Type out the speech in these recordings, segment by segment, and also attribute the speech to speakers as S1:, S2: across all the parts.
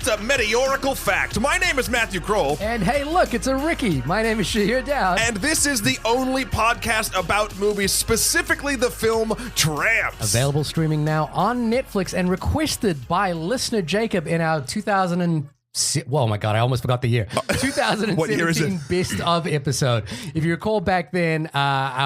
S1: It's a meteorical fact. My name is Matthew Kroll.
S2: And hey, look, it's a Ricky. My name is Shahir Dowd.
S1: And this is the only podcast about movies, specifically the film Tramps.
S2: Available streaming now on Netflix and requested by listener Jacob in our 2000. Oh my God, I almost forgot the year. 2017
S1: What year is it?
S2: best of episode. If you recall back then,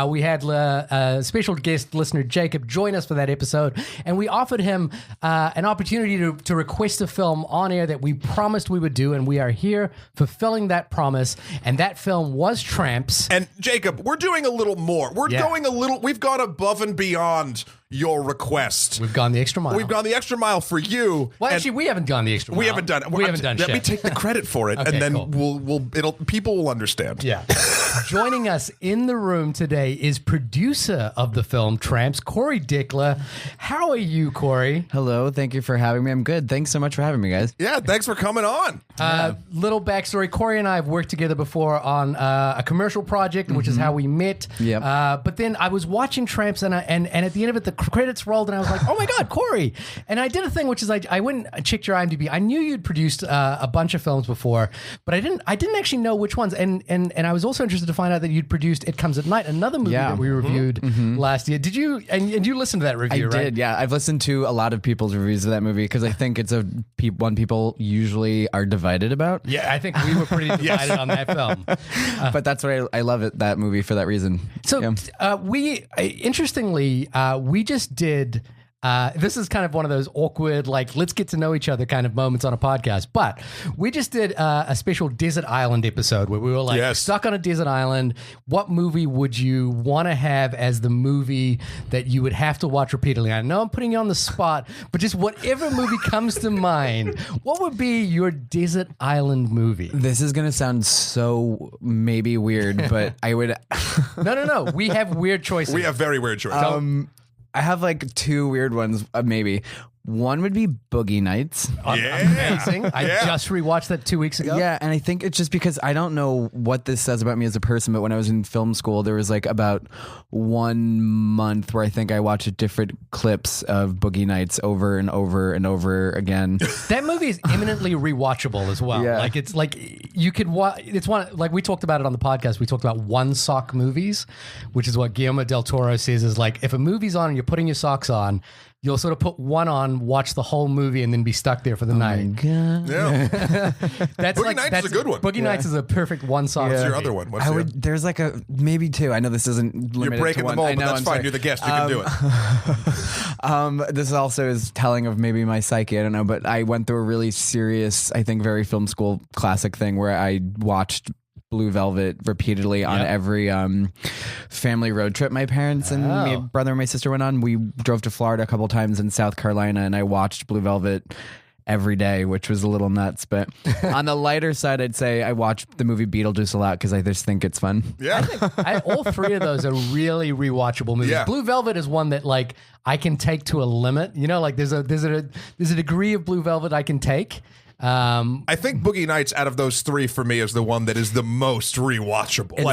S2: we had a special guest listener, Jacob, join us for that episode. And we offered him an opportunity to request a film on air that we promised we would do. And we are here fulfilling that promise. And that film was Tramps.
S1: And Jacob, we're doing a little more. We've gone above and beyond your request.
S2: We've gone the extra mile.
S1: We've gone the extra mile for you.
S2: Well, actually, we haven't gone the extra mile.
S1: We haven't done
S2: shit.
S1: Let me take the credit for it,
S2: Okay,
S1: and then
S2: cool.
S1: people will understand.
S2: Yeah. Joining us in the room today is producer of the film Tramps, Corey Deckler. How are you, Corey?
S3: Hello, thank you for having me. I'm good. Thanks so much for having me, guys.
S1: Yeah, thanks for coming on.
S2: Little backstory. Corey and I have worked together before on a commercial project, which is how we met.
S3: Yep.
S2: But then I was watching Tramps, and at the end of it, the credits rolled, and I was like, oh my God, Corey. And I did a thing, which is I went and checked your IMDb. I knew you'd produced a bunch of films before, but I didn't actually know which ones. And I was also interested to find out that you'd produced It Comes at Night, another movie that we reviewed last year. Did you? And you listened to that review, right?
S3: I did, yeah. I've listened to a lot of people's reviews of that movie because I think it's one people usually are divided about.
S2: Yeah, I think we were pretty divided on that film.
S3: But that's why I love it, that movie, for that reason.
S2: So we just did. This is kind of one of those awkward, like, let's get to know each other kind of moments on a podcast. But we just did a special Desert Island episode where we were like, stuck on a desert island. What movie would you want to have as the movie that you would have to watch repeatedly? I know I'm putting you on the spot, but just whatever movie comes to mind, what would be your desert island movie?
S3: This is going to sound so maybe weird, but I would...
S2: No. We have weird choices.
S1: We have very weird choices.
S3: I have like two weird ones, maybe. One would be Boogie Nights.
S2: Amazing. I just rewatched that 2 weeks ago.
S3: Yeah, and I think it's just because I don't know what this says about me as a person, but when I was in film school, there was like about 1 month where I think I watched different clips of Boogie Nights over and over and over again.
S2: That movie is eminently rewatchable as well.
S3: Yeah.
S2: Like, it's like you could watch. It's one, like we talked about it on the podcast. We talked about one sock movies, which is what Guillermo del Toro says is like, if a movie's on and you're putting your socks on, you'll sort of put one on, watch the whole movie, and then be stuck there for the night.
S3: God.
S1: Yeah. Boogie Nights is a good one.
S2: Boogie Nights is a perfect one sock.
S1: What's your other one?
S3: There's like maybe two. I know this isn't limited
S1: You're breaking
S3: to one.
S1: the mold,
S3: I know,
S1: but that's
S3: I'm
S1: fine.
S3: sorry.
S1: You're the guest. You can do it.
S3: This also is telling of maybe my psyche. I don't know, but I went through a really serious, I think, very film school classic thing where I watched Blue Velvet repeatedly on every family road trip my parents and my brother and my sister went on. We drove to Florida a couple times in South Carolina, and I watched Blue Velvet every day, which was a little nuts. But on the lighter side, I'd say I watched the movie Beetlejuice a lot because I just think it's fun.
S1: Yeah.
S2: All three of those are really rewatchable movies.
S1: Yeah.
S2: Blue Velvet is one that like I can take to a limit. You know, like there's a degree of Blue Velvet I can take.
S1: I think Boogie Nights out of those three for me is the one that is the most rewatchable.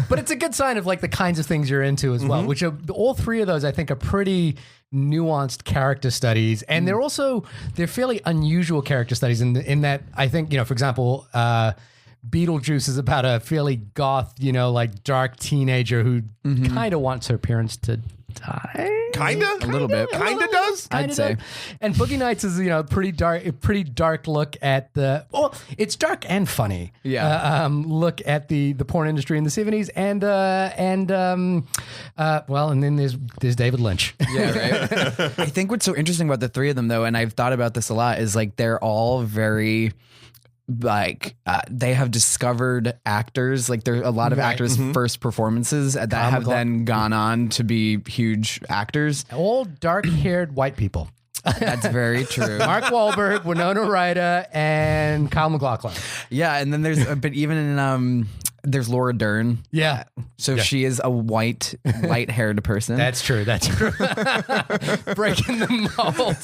S2: But it's a good sign of like the kinds of things you're into as well, which are all three of those I think are pretty nuanced character studies, and they're fairly unusual character studies in that I think, you know, for example, Beetlejuice is about a fairly goth, you know, like dark teenager who kind of wants her parents to die.
S1: Kinda?
S3: A little bit.
S1: Kinda does?
S3: I'd say.
S2: And Boogie Nights is, you know, a pretty dark look at it's dark and funny.
S3: Yeah.
S2: Look at the porn industry in the 70s and then there's David Lynch.
S3: Yeah, right. I think what's so interesting about the three of them, though, and I've thought about this a lot, is like they're all very they have discovered actors. Like there are a lot of actors' first performances that have then gone on to be huge actors.
S2: All dark-haired white people.
S3: That's very true.
S2: Mark Wahlberg, Winona Ryder, and Kyle MacLachlan.
S3: Yeah, and then there's but even in There's Laura Dern.
S2: Yeah.
S3: So she is a white, light-haired person.
S2: That's true. That's true. Breaking the mold.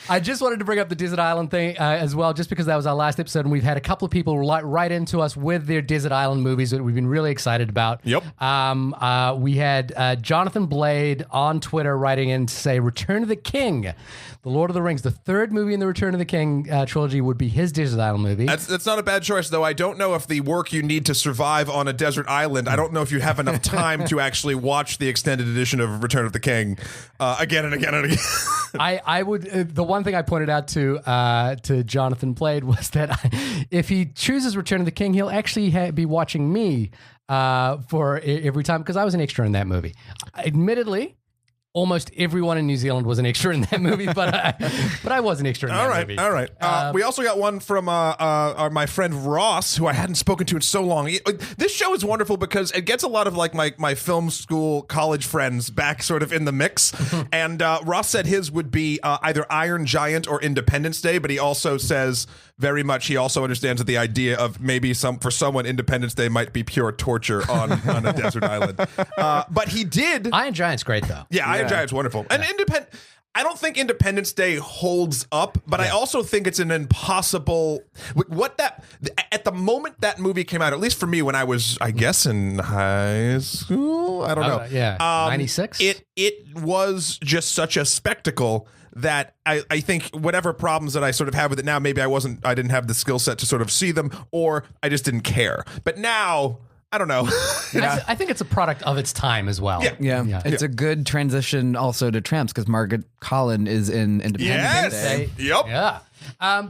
S2: I just wanted to bring up the Desert Island thing as well, just because that was our last episode, and we've had a couple of people write into us with their Desert Island movies that we've been really excited about.
S1: Yep.
S2: We had Jonathan Blade on Twitter writing in to say, Return of the King, The Lord of the Rings, the third movie in the Return of the King trilogy would be his Desert Island movie.
S1: That's not a bad choice, though. I don't know if the work you need to survive on a desert island, I don't know if you have enough time to actually watch the extended edition of Return of the King again and again and again.
S2: I would. The one thing I pointed out to Jonathan Blade was that if he chooses Return of the King, he'll actually be watching me for every time, because I was an extra in that movie. Admittedly, almost everyone in New Zealand was an extra in that movie, but I was an extra in that movie.
S1: All right. We also got one from my friend Ross, who I hadn't spoken to in so long. This show is wonderful because it gets a lot of like my film school college friends back sort of in the mix. And Ross said his would be either Iron Giant or Independence Day, but he also says very much he also understands that the idea of maybe for someone Independence Day might be pure torture on a desert island. But he did.
S2: Iron Giant's great though.
S1: Yeah, Iron Giant's wonderful. And I don't think Independence Day holds up, but I also think it's an impossible. At the moment that movie came out, at least for me, when I was, I guess, in high school, I don't know.
S2: 96.
S1: It was just such a spectacle that I think whatever problems that I sort of have with it now, maybe I didn't have the skill set to sort of see them, or I just didn't care. But now, I don't know.
S2: I think it's a product of its time as well.
S3: Yeah. It's a good transition also to Tramps, because Margaret Collin is in Independence Day.
S1: Yep.
S2: Yeah.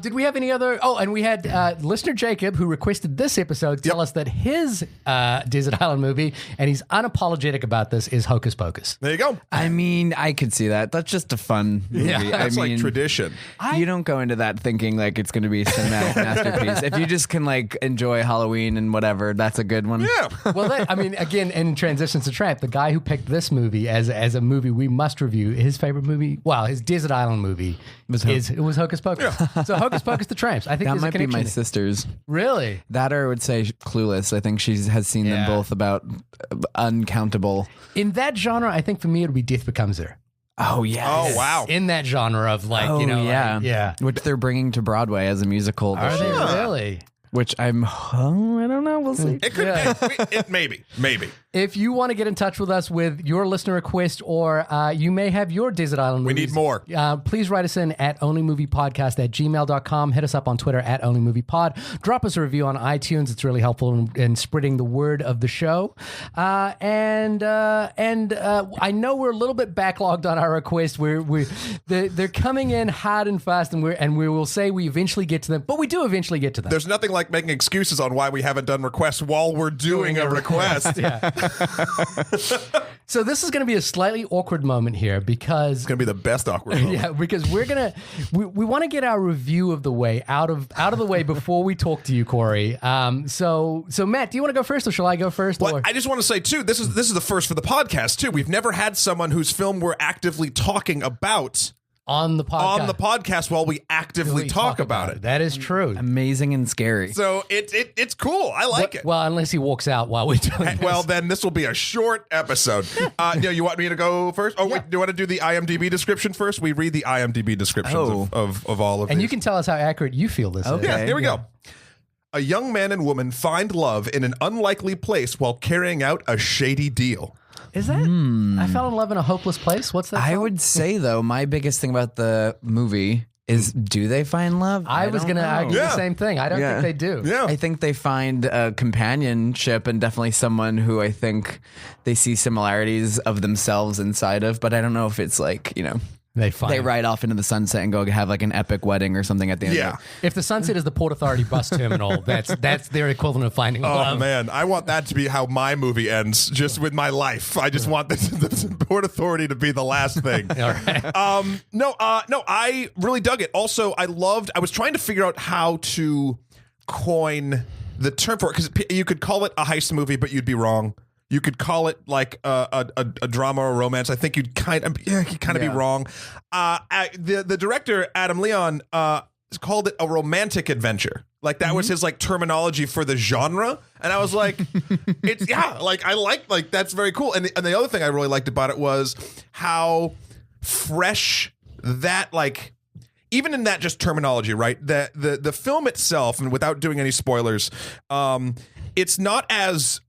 S2: Did we have any other? Oh, and we had listener Jacob, who requested this episode, tell us that his Desert Island movie, and he's unapologetic about this, is Hocus Pocus.
S1: There you go.
S3: I mean, I could see that. That's just a fun movie.
S1: That's like tradition.
S3: You don't go into that thinking like it's going to be a cinematic masterpiece. If you just can like enjoy Halloween and whatever, that's a good one.
S1: Yeah.
S2: Well, again, in transitions to Tramp, the guy who picked this movie as a movie we must review, his favorite movie, his Desert Island movie, it was Hocus Pocus. Yeah. So Hocus Pocus, the Tramps. I think
S3: that might be my sister's.
S2: Really?
S3: That, or I would say Clueless. I think she has seen them both about uncountable.
S2: In that genre, I think for me it would be Death Becomes Her.
S3: Oh yeah.
S1: Oh wow.
S2: In that genre of
S3: which they're bringing to Broadway as a musical.
S2: Are they really?
S3: Which I don't know. We'll see.
S1: It could maybe.
S2: If you want to get in touch with us with your listener request, or you may have your Desert Island movies,
S1: we need more.
S2: Please write us in at onlymoviepodcast@gmail.com. Hit us up on Twitter at onlymoviepod. Drop us a review on iTunes. It's really helpful in spreading the word of the show. And I know we're a little bit backlogged on our requests. They're coming in hard and fast, and we will say we eventually get to them, but we do eventually get to them.
S1: There's nothing like making excuses on why we haven't done requests while we're doing a request.
S2: Yeah. So this is going to be a slightly awkward moment here, because
S1: it's going to be the best awkward moment.
S2: Yeah, because we want to get our review of the way out of the way before we talk to you, Corey. So Matt, do you want to go first, or shall I go first?
S1: Well, I just want to say too, this is the first for the podcast too. We've never had someone whose film we're actively talking about
S2: on the podcast
S1: while we actively talk about it.
S2: That is true.
S3: Amazing and scary.
S1: So it's cool. I like it.
S2: Well, unless he walks out while we're doing this.
S1: Well, then this will be a short episode. You want me to go first? Oh, wait, do you want to do the IMDb description first? We read the IMDb descriptions of all of
S2: and
S1: these.
S2: you can tell us how accurate you feel this is.
S1: Yeah, here we go. A young man and woman find love in an unlikely place while carrying out a shady deal.
S2: Is that? I fell in love in a hopeless place? What's that?
S3: I would say, though, my biggest thing about the movie is, do they find love?
S2: I was going to argue the same thing. I don't think they do.
S1: Yeah.
S3: I think they find a companionship, and definitely someone who I think they see similarities of themselves inside of, but I don't know if it's like, they ride off into the sunset and go have like an epic wedding or something at the end.
S1: Yeah.
S2: If the sunset is the Port Authority bus terminal, that's their equivalent of finding love.
S1: Oh man, I want that to be how my movie ends, just with my life. I just want the Port Authority to be the last thing.
S2: All right.
S1: No, I really dug it. Also, I was trying to figure out how to coin the term for it, because you could call it a heist movie, but you'd be wrong. You could call it like a drama or romance. I think you'd kind of be wrong. The director, Adam Leon, called it a romantic adventure. Like that was his like terminology for the genre. And I was like, it's like that's very cool. And the other thing I really liked about it was how fresh that like, even in that just terminology, right? The film itself, and without doing any spoilers, it's not as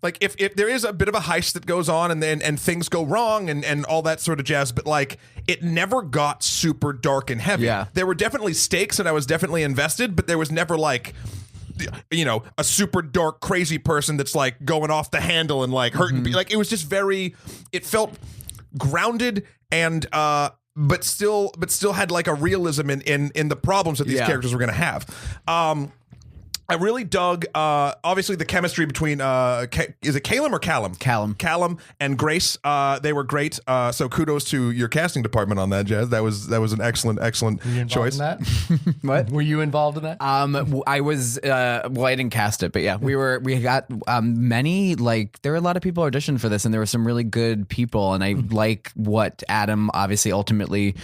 S1: like if there is a bit of a heist that goes on and things go wrong and all that sort of jazz, but like it never got super dark and heavy.
S3: Yeah.
S1: There were definitely stakes and I was definitely invested, but there was never like, you know, a super dark crazy person that's like going off the handle and like hurting. Like it was just it felt grounded and but still had like a realism in the problems that these characters were going to have. I really dug, obviously, the chemistry between, is it Calum or Callum? Callum and Grace. They were great. So kudos to your casting department on that, Jazz. That was an excellent choice.
S2: In that?
S3: What?
S2: Were you involved in that?
S3: I was, well, I didn't cast it, but yeah, we got many, like, there were a lot of people auditioned for this, and there were some really good people, and I like what Adam obviously ultimately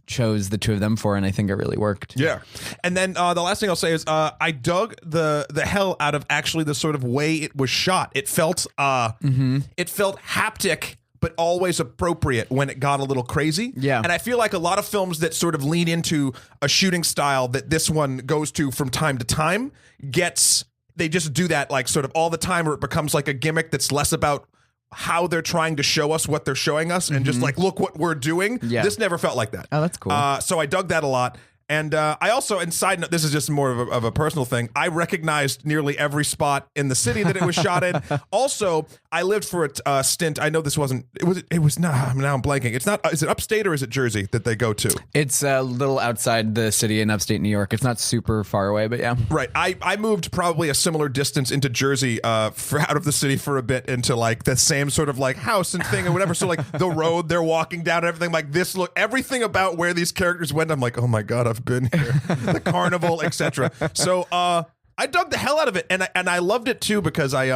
S3: chose the two of them for, and I think it really worked.
S1: Yeah. And then the last thing I'll say is I dug the hell out of actually the sort of way it was shot. It felt haptic, but always appropriate when it got a little crazy.
S3: Yeah.
S1: And I feel like a lot of films that sort of lean into a shooting style that this one goes to from time to time they just do that like sort of all the time, or it becomes like a gimmick that's less about how they're trying to show us what they're showing us and just like, look what we're doing.
S3: Yeah.
S1: This never felt like that.
S3: Oh, that's cool.
S1: So I dug that a lot. And I also, and side note, this is just more of a personal thing, I recognized nearly every spot in the city that it was shot in. Also, I lived for a stint. I know this wasn't, it was not, now I'm blanking. It's not, is it upstate or is it Jersey that they go to?
S3: It's a little outside the city in upstate New York. It's not super far away, but yeah.
S1: Right. I moved probably a similar distance into Jersey out of the city for a bit into like the same sort of like house and thing or whatever. So like the road they're walking down and everything like this, look, everything about where these characters went, I'm like, oh my God, I've been here. The carnival, etc. So I dug the hell out of it, and I loved it too because I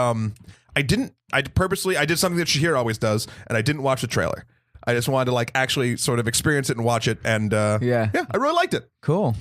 S1: did something that Shahir always does, and I didn't watch the trailer. I just wanted to like actually sort of experience it and watch it, and yeah, I really liked it.
S3: Cool.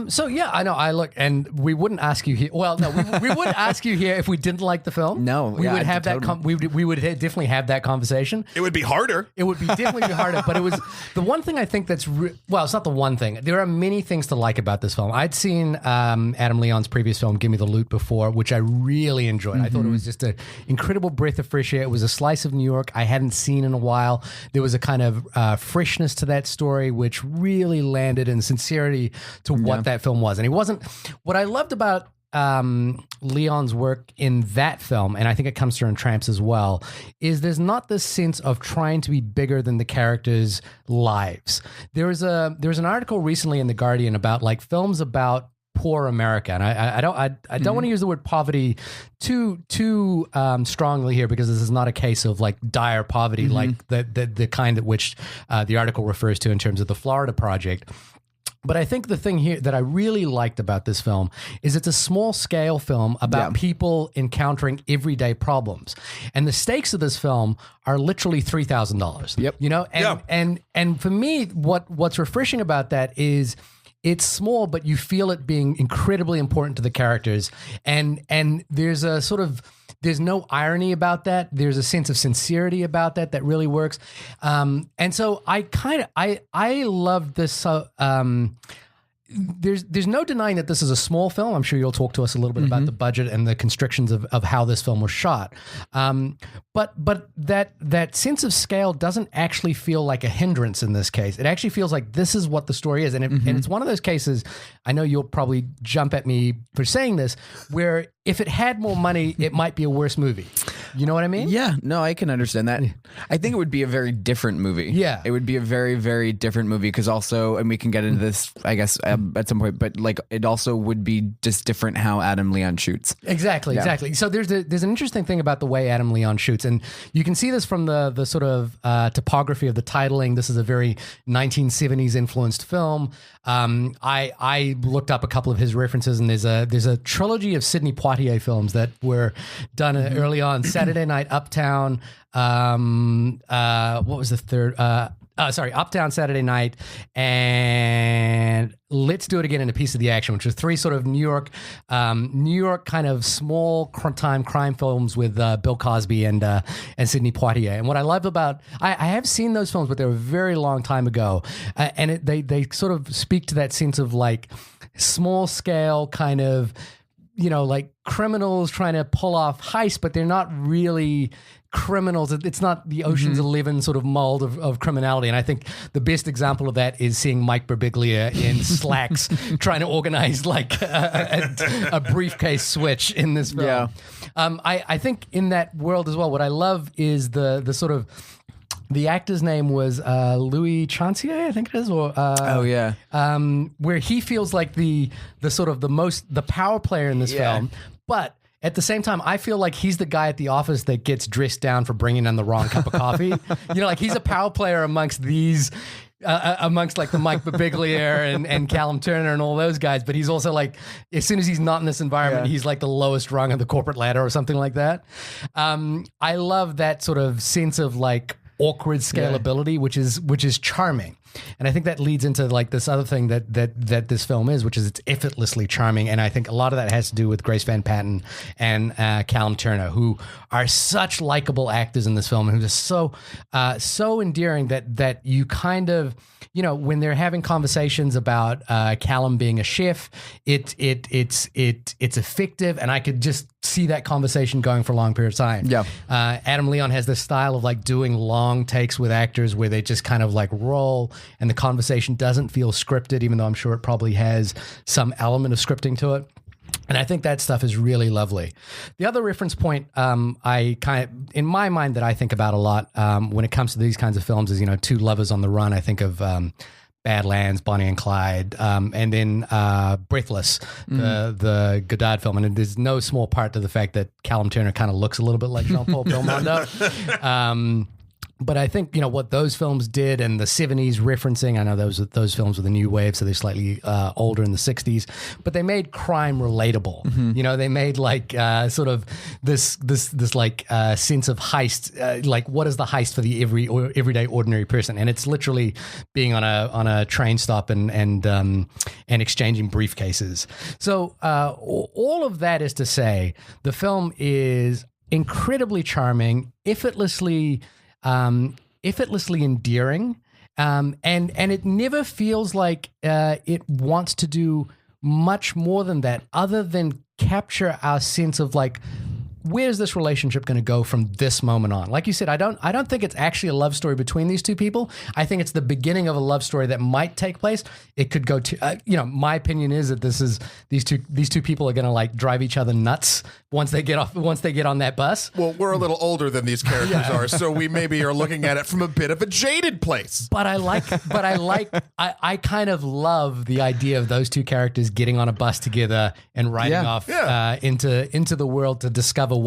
S2: So yeah, I know. I look, and we wouldn't ask you here. Well, no, we would ask you here if we didn't like the film.
S3: No,
S2: we would have that. We would definitely have that conversation.
S1: It would be harder.
S2: It would definitely be harder. But it was the one thing I think that's well, it's not the one thing. There are many things to like about this film. I'd seen Adam Leon's previous film, Give Me the Loot, before, which I really enjoyed. I thought it was just an incredible breath of fresh air. It was a slice of New York I hadn't seen in a while. There was a kind of freshness to that story, which really landed in sincerity to what that film was. And he wasn't, what I loved about Leon's work in that film, and I think it comes through in Tramps as well, is there's not this sense of trying to be bigger than the characters' lives. There was an article recently in The Guardian about like films about poor America, and I don't want to use the word poverty too strongly here, because this is not a case of like dire poverty like the kind at which the article refers to in terms of the Florida Project. But I think the thing here that I really liked about this film is it's a small scale film about people encountering everyday problems. And the stakes of this film are literally $3,000.
S3: Yep.
S2: You know, and for me, what's refreshing about that is it's small, but you feel it being incredibly important to the characters. And there's a sort of, there's no irony about that. There's a sense of sincerity about that really works. And so I loved this. There's no denying that this is a small film. I'm sure you'll talk to us a little bit about the budget and the constrictions of how this film was shot. But that sense of scale doesn't actually feel like a hindrance in this case. It actually feels like this is what the story is. And it's one of those cases, I know you'll probably jump at me for saying this, where if it had more money, it might be a worse movie. You know what I mean?
S3: Yeah, no, I can understand that. I think it would be a very different movie.
S2: Yeah.
S3: It would be a very, very different movie because also, and we can get into this, I guess, at some point, but like it also would be just different how Adam Leon shoots.
S2: Exactly. So there's an interesting thing about the way Adam Leon shoots, and you can see this from the sort of topography of the titling. This is a very 1970s influenced film. I looked up a couple of his references, and there's a trilogy of Sidney Poitier films that were done early on. Saturday Night Uptown. What was the third? Uptown, Saturday Night, and Let's Do It Again and A Piece of the Action, which are three sort of New York kind of small time crime films with Bill Cosby and Sidney Poitier. And what I love about, I have seen those films, but they were a very long time ago, and they sort of speak to that sense of like small scale kind of, like criminals trying to pull off heists, but they're not really criminals. It's not the Ocean's 11 sort of mold of criminality. And I think the best example of that is seeing Mike Birbiglia in slacks trying to organize like a briefcase switch in this film.
S3: Yeah.
S2: I think in that world as well, what I love is the sort of, the actor's name was Louis Chancier, I think it is, or where he feels like the sort of the power player in this film, but at the same time, I feel like he's the guy at the office that gets dressed down for bringing in the wrong cup of coffee. Like he's a power player amongst these, amongst like the Mike Birbiglia and Callum Turner and all those guys. But he's also like, as soon as he's not in this environment, he's like the lowest rung of the corporate ladder or something like that. I love that sort of sense of like awkward scalability, which is charming. And I think that leads into like this other thing that this film is, which is it's effortlessly charming. And I think a lot of that has to do with Grace Van Patten and Callum Turner, who are such likable actors in this film and who are so endearing that you kind of, when they're having conversations about Callum being a chef, it's effective, and I could just see that conversation going for a long period of time. Yeah. Adam Leon has this style of like doing long takes with actors where they just kind of like roll and the conversation doesn't feel scripted, even though I'm sure it probably has some element of scripting to it. And I think that stuff is really lovely. The other reference point I kind of, in my mind, that I think about a lot when it comes to these kinds of films is, Two Lovers on the Run. I think of Badlands, Bonnie and Clyde, and then Breathless, the Godard film. And there's no small part to the fact that Callum Turner kind of looks a little bit like Jean-Paul Belmondo. But I think, what those films did, and the 70s referencing, I know those films were the new wave, so they're slightly older in the 60s, but they made crime relatable. They made like sort of this like sense of heist, like what is the heist for the everyday ordinary person? And it's literally being on a train stop and exchanging briefcases. So all of that is to say, the film is incredibly charming, effortlessly endearing, and it never feels like it wants to do much more than that, other than capture our sense of like, where's this relationship going to go from this moment on? Like you said, I don't think it's actually a love story between these two people. I think it's the beginning of a love story that might take place. It could go to, my opinion is that these two people are going to like drive each other nuts once they get on that bus.
S1: Well, we're a little older than these characters are, so we maybe are looking at it from a bit of a jaded place.
S2: But I kind of love the idea of those two characters getting on a bus together and riding off into the world to discover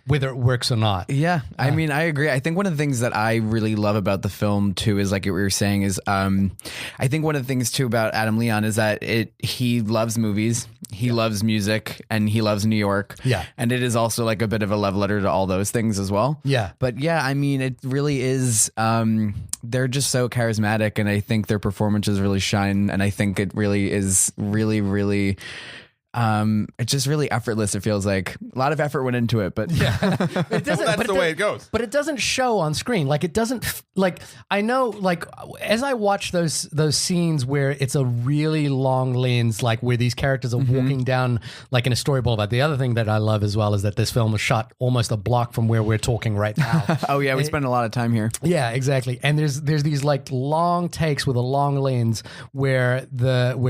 S2: whether it works or not.
S3: Yeah, I mean, I agree. I think one of the things that I really love about the film too is like what we were saying is, I think one of the things too about Adam Leon is that he loves movies, he loves music, and he loves New York. Yeah, and it is also like a bit of a love letter to all those things as well. Yeah, but yeah, I mean, it really is. They're just so charismatic, and I think their performances really shine, and I think it really is really. It's just really effortless. It feels like a lot of effort went into it, but
S2: it doesn't.
S1: That's the way it goes.
S2: But it doesn't show on screen. Like it doesn't. Like I know. Like as I watch those scenes where it's a really long lens, like where these characters are walking down like in a storyboard. But the other thing that I love as well is that this film was shot almost a block from where we're talking right now.
S3: Oh yeah, we spend a lot of time here.
S2: Yeah, exactly. And there's these like long takes with a long lens where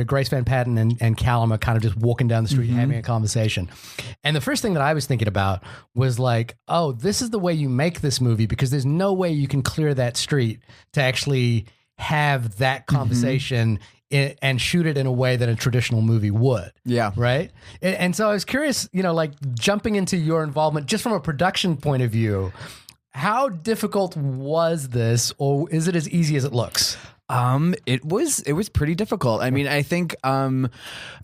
S2: Grace Van Patten and Callum are kind of just walking down the street having a conversation. And the first thing that I was thinking about was like, oh, this is the way you make this movie, because there's no way you can clear that street to actually have that conversation and shoot it in a way that a traditional movie would. Yeah. Right? And so I was curious, like jumping into your involvement just from a production point of view, how difficult was this, or is it as easy as it looks?
S3: It was pretty difficult. I mean, I think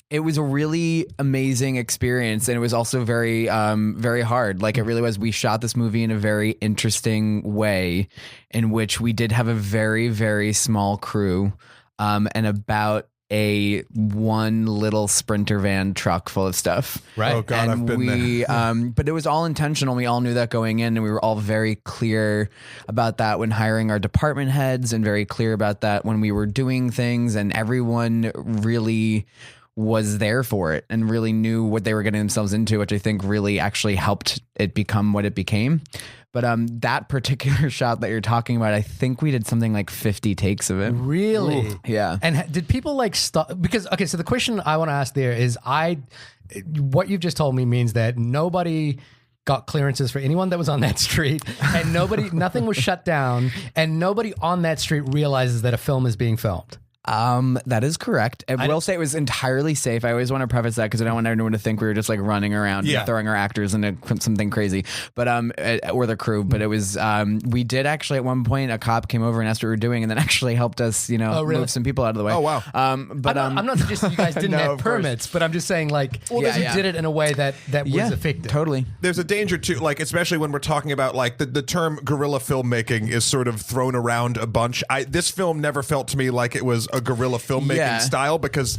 S3: it was a really amazing experience, and it was also very very hard. Like it really was. We shot this movie in a very interesting way, in which we did have a very very small crew, and about a one little Sprinter van truck full of stuff.
S2: Right.
S1: Oh God,
S3: And
S1: I've been there.
S3: but it was all intentional. We all knew that going in, and we were all very clear about that when hiring our department heads, and very clear about that when we were doing things, and everyone really was there for it and really knew what they were getting themselves into, which I think really actually helped it become what it became. But that particular shot that you're talking about, I think we did something like 50 takes of it.
S2: Really?
S3: Ooh. Yeah.
S2: And did people like stop? Because, okay, so the question I want to ask there is what you've just told me means that nobody got clearances for anyone that was on that street, and nothing was shut down, and nobody on that street realizes that a film is being filmed.
S3: That is correct. I will say it was entirely safe. I always want to preface that because I don't want everyone to think we were just like running around and throwing our actors into something crazy, but or the crew. But it was we did actually at one point a cop came over and asked what we were doing, and then actually helped us, move some people out of the way.
S1: Oh wow.
S3: But
S2: I'm not suggesting you guys didn't have permits, but I'm just saying you did it in a way that was effective.
S3: Totally.
S1: There's a danger too, like especially when we're talking about like the term guerrilla filmmaking is sort of thrown around a bunch. This film never felt to me like it was a guerrilla filmmaking style, because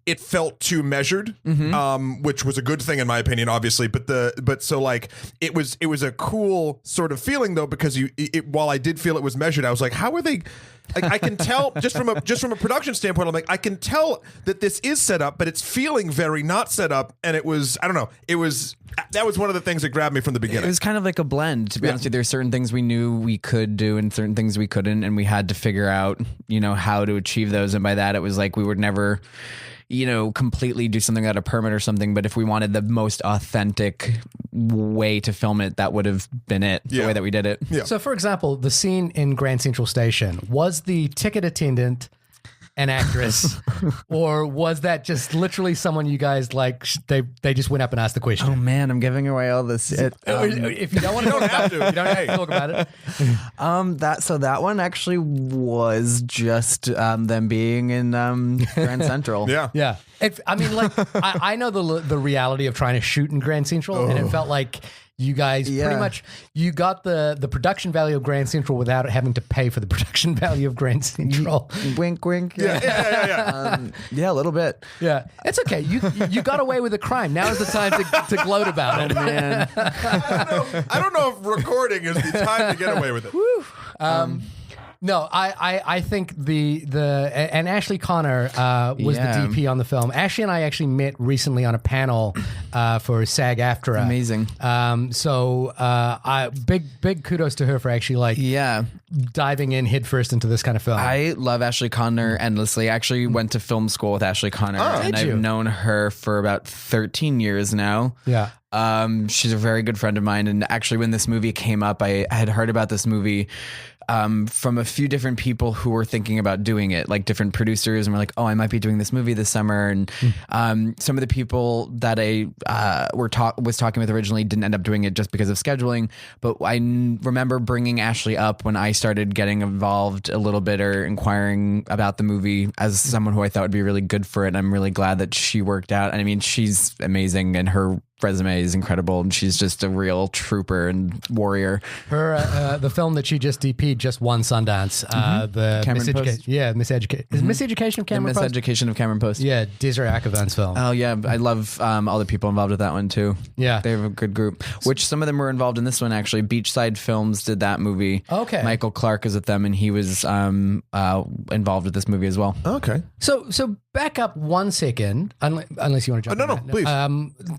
S1: it felt too measured, which was a good thing in my opinion, obviously. But so like it was a cool sort of feeling though, because while I did feel it was measured, I was like, how are they? Like I can tell just from a production standpoint, I'm like, I can tell that this is set up, but it's feeling very not set up, and it was, I don't know, that was one of the things that grabbed me from the beginning.
S3: It was kind of like a blend, to be honest with you. There's certain things we knew we could do and certain things we couldn't, and we had to figure out, how to achieve those. And by that, it was like we would never, completely do something without a permit or something. But if we wanted the most authentic way to film it, that would have been it, the way that we did it.
S1: Yeah.
S2: So, for example, the scene in Grand Central Station, was the ticket attendant an actress, or was that just literally someone you guys like? They just went up and asked the question.
S3: Oh man, I'm giving away all this.
S2: If you don't want to talk about it, you don't have to talk about it.
S3: That one actually was just them being in Grand Central.
S1: Yeah.
S2: I know the reality of trying to shoot in Grand Central, and it felt like you guys pretty much you got the production value of Grand Central without having to pay for the production value of Grand Central.
S3: Wink, wink. Yeah, a little bit.
S2: Yeah, it's okay. You got away with a crime. Now is the time to gloat about it.
S3: Oh man,
S1: I don't know if recording is the time to get away with it.
S2: No, I think and Ashley Connor was the DP on the film. Ashley and I actually met recently on a panel for SAG-AFTRA.
S3: Amazing.
S2: Big kudos to her for actually diving in headfirst into this kind of film.
S3: I love Ashley Connor endlessly. I actually went to film school with Ashley Connor, and I've known her for about 13 years now.
S2: Yeah.
S3: She's a very good friend of mine, and actually when this movie came up, I had heard about this movie from a few different people who were thinking about doing it, like different producers, and were like, oh, I might be doing this movie this summer. And some of the people that I was talking with originally didn't end up doing it just because of scheduling. But I remember bringing Ashley up when I started getting involved a little bit or inquiring about the movie as someone who I thought would be really good for it. And I'm really glad that she worked out. I mean, she's amazing, and her resume is incredible, and she's just a real trooper and warrior.
S2: Her the film that she just DP'd just won Sundance. The Miseducation of Cameron Post.
S3: Miseducation of Cameron Post.
S2: Yeah, Desiree Akhavan's film.
S3: Oh yeah, I love all the people involved with that one too.
S2: Yeah,
S3: they have a good group. Which some of them were involved in this one actually. Beachside Films did that movie.
S2: Okay,
S3: Michael Clark is with them, and he was involved with this movie as well.
S1: Okay,
S2: so back up 1 second, unless you want to jump.
S1: No, please.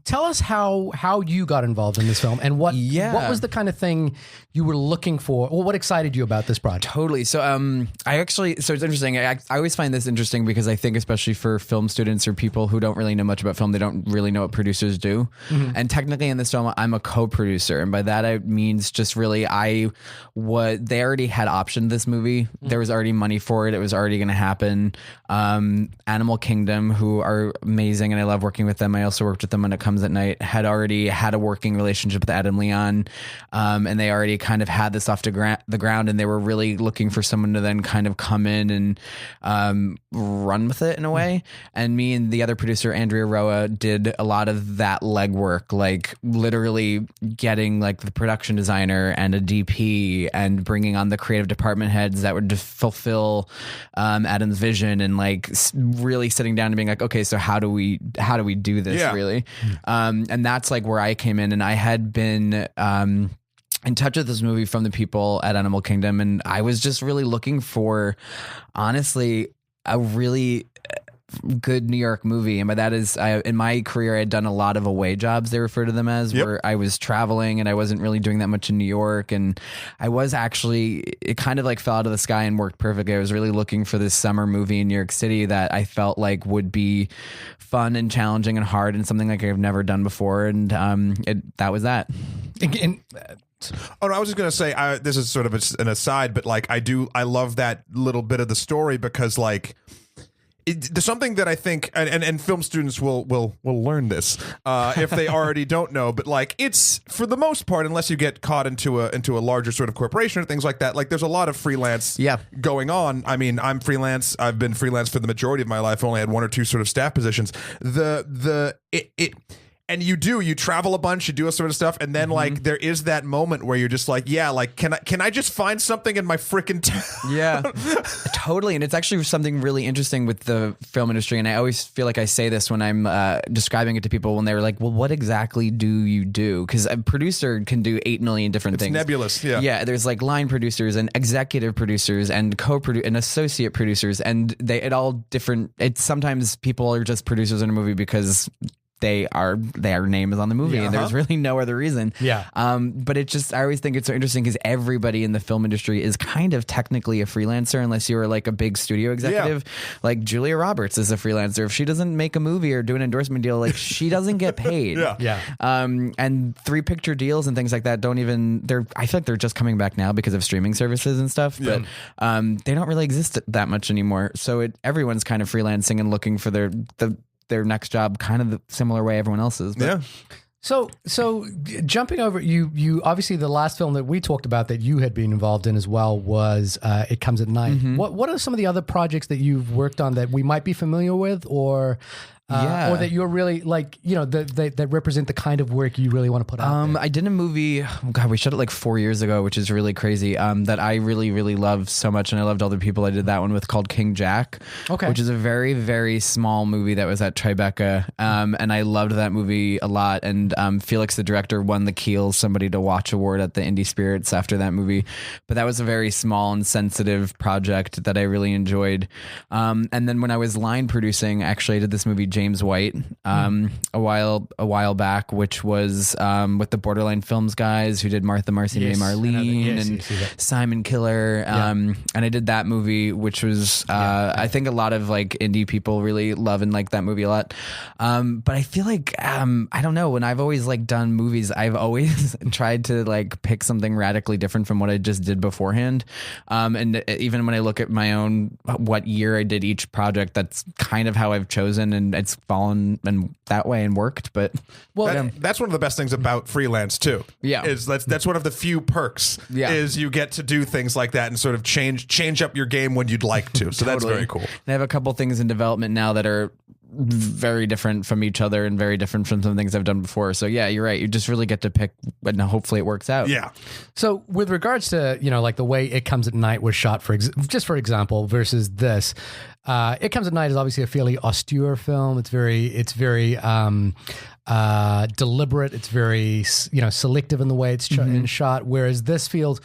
S2: Tell us how you got involved in this film, and what was the kind of thing you were looking for, or what excited you about this project?
S3: Totally. So it's interesting. I always find this interesting because I think especially for film students or people who don't really know much about film, they don't really know what producers do. And technically in this film, I'm a co-producer, and by that I means just really they already had optioned this movie. There was already money for it. It was already going to happen. Animal Kingdom, who are amazing, and I love working with them. I also worked with them on It Comes at Night, had already had a working relationship with Adam Leon, and they already kind of had this off the ground, and they were really looking for someone to then kind of come in and run with it in a way. And me and the other producer, Andrea Roa, did a lot of that legwork, like literally getting like the production designer and a DP and bringing on the creative department heads that would fulfill Adam's vision, and like really sitting down and being like, okay, so how do we do this really? And that's like where I came in, and I had been in touch with this movie from the people at Animal Kingdom, and I was just really looking for, honestly, a really good New York movie. And by that is, in my career, I had done a lot of away jobs, they refer to them as, where I was traveling and I wasn't really doing that much in New York. And I was actually, it kind of like fell out of the sky and worked perfectly. I was really looking for this summer movie in New York City that I felt like would be fun and challenging and hard and something like I've never done before. And that was that.
S1: Oh, no, I was just going to say, this is sort of an aside, but like I love that little bit of the story because like, there's something that I think, and film students will learn this if they already don't know, but like it's for the most part, unless you get caught into a larger sort of corporation or things like that, like there's a lot of freelance going on. I mean, I'm freelance. I've been freelance for the majority of my life. I only had one or two sort of staff positions. And you travel a bunch, you do a sort of stuff, and then like there is that moment where you're just like, yeah, like can I just find something in my freaking town? Yeah,
S3: totally. And it's actually something really interesting with the film industry. And I always feel like I say this when I'm describing it to people when they were like, well, what exactly do you do? Because a producer can do 8 million different things.
S1: Nebulous, yeah.
S3: Yeah, there's like line producers and executive producers and and associate producers, and it all different. It's sometimes people are just producers in a movie because their name is on the movie, and there's really no other reason. But it just, I always think it's so interesting because everybody in the film industry is kind of technically a freelancer unless you were like a big studio executive. Like Julia Roberts is a freelancer. If she doesn't make a movie or do an endorsement deal, like she doesn't get paid. And 3-picture deals and things like that I feel like they're just coming back now because of streaming services and stuff, but they don't really exist that much anymore. So everyone's kind of freelancing and looking for their next job kind of the similar way everyone else is. But.
S2: So jumping over, you obviously the last film that we talked about that you had been involved in as well was It Comes at Night. What are some of the other projects that you've worked on that we might be familiar with, or that you're really like, that represent the kind of work you really want to put out there?
S3: I did a movie, we shot it like 4 years ago, which is really crazy, that I really, really loved so much, and I loved all the people I did that one with, called King Jack, which is a very, very small movie that was at Tribeca, and I loved that movie a lot, and Felix, the director, won the Keel Somebody to Watch Award at the Indie Spirits after that movie, but that was a very small and sensitive project that I really enjoyed. And then when I was line producing, actually I did this movie, James White, a while back, which was with the Borderline Films guys who did Martha, Marcy, May, Marlene, and Simon Killer, and I did that movie, which was I think a lot of like indie people really love and like that movie a lot. But I feel like I don't know, when I've always like done movies, I've always tried to like pick something radically different from what I just did beforehand. And even when I look at my own what year I did each project, that's kind of how I've chosen, and it's fallen and that way and worked. But
S1: that's one of the best things about freelance too. Is that's one of the few perks. Is you get to do things like that and sort of change up your game when you'd like to. So that's very cool. And
S3: I have a couple things in development now that are very different from each other and very different from some things I've done before. So yeah, you're right. You just really get to pick, and hopefully it works out.
S2: So with regards to, like the way It Comes at Night was shot, for example, versus this, It Comes at Night is obviously a fairly austere film. It's very deliberate. It's very, selective in the way it's shot. Whereas this feels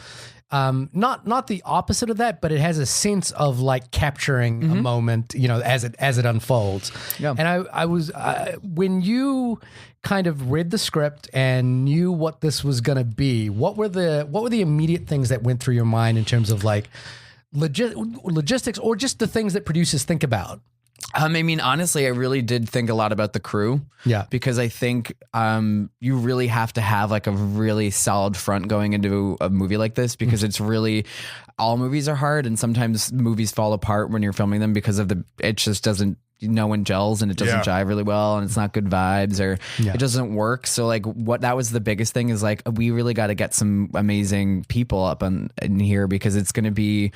S2: not the opposite of that, but it has a sense of like capturing a moment, as it unfolds. And I was when you kind of read the script and knew what this was going to be, what were the immediate things that went through your mind in terms of like logistics, or just the things that producers think about?
S3: I mean, honestly, I really did think a lot about the crew. Because I think you really have to have like a really solid front going into a movie like this, because it's really, all movies are hard, and sometimes movies fall apart when you're filming them because of it just doesn't no one gels and it doesn't jive really well and it's not good vibes or it doesn't work. So like that was the biggest thing is like we really got to get some amazing people up in here because it's gonna be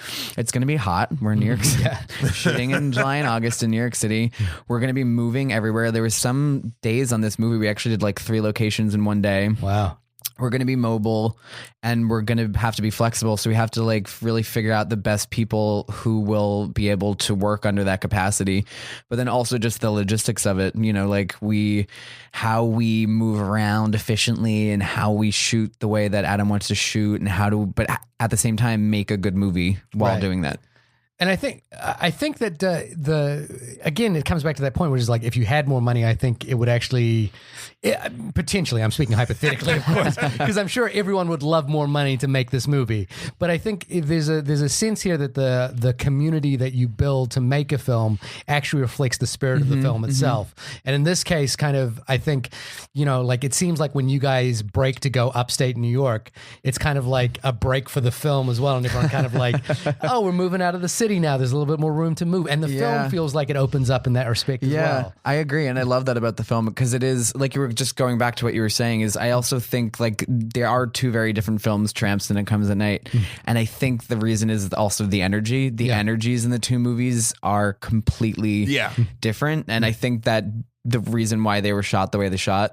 S3: hot. We're in New York City, shooting in July and August in New York City. We're gonna be moving everywhere. There was some days on this movie we actually did like 3 locations in one day.
S2: Wow.
S3: We're going to be mobile and we're going to have to be flexible. So we have to like really figure out the best people who will be able to work under that capacity. But then also just the logistics of it, you know, like how we move around efficiently and how we shoot the way that Adam wants to shoot and but at the same time, make a good movie while doing that.
S2: And I think that again, it comes back to that point, which is like, if you had more money, I think it would actually, potentially, I'm speaking hypothetically, of course, because I'm sure everyone would love more money to make this movie. But I think if there's a sense here that the community that you build to make a film actually reflects the spirit of the film itself. And in this case, kind of, I think, you know, like it seems like when you guys break to go upstate New York, it's kind of like a break for the film as well. And everyone kind of like, oh, we're moving out of the city now, there's a little bit more room to move, and the film feels like it opens up in that respect as well.
S3: I agree, and I love that about the film because it is like, you were just going back to what you were saying, is I also think like there are 2 very different films, Tramps and It Comes at Night, and I think the reason is also the energy. The energies in the 2 movies are completely different, and I think that the reason why they were shot the way they shot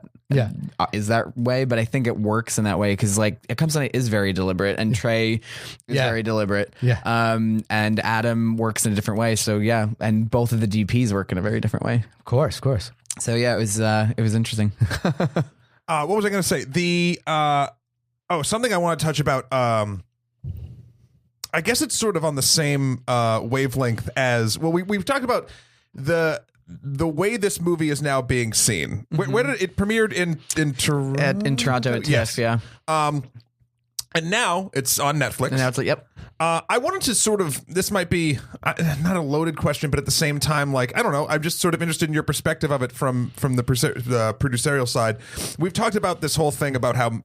S3: is that way, but I think it works in that way because like It Comes at Night is very deliberate and Trey is very deliberate, and Adam works in a different way, so and both of the DPs work in a very different way.
S2: Of course.
S3: So it was interesting.
S1: What was I going to say? Something I want to touch about. I guess it's sort of on the same wavelength as we've talked about the way this movie is now being seen. Where did it premiered in Toronto?
S3: In Toronto at TIFF, yeah.
S1: And now it's on Netflix.
S3: And now it's like, yep.
S1: I wanted to sort of, this might be not a loaded question, but at the same time, like, I don't know, I'm just sort of interested in your perspective of it from the producerial side. We've talked about this whole thing about how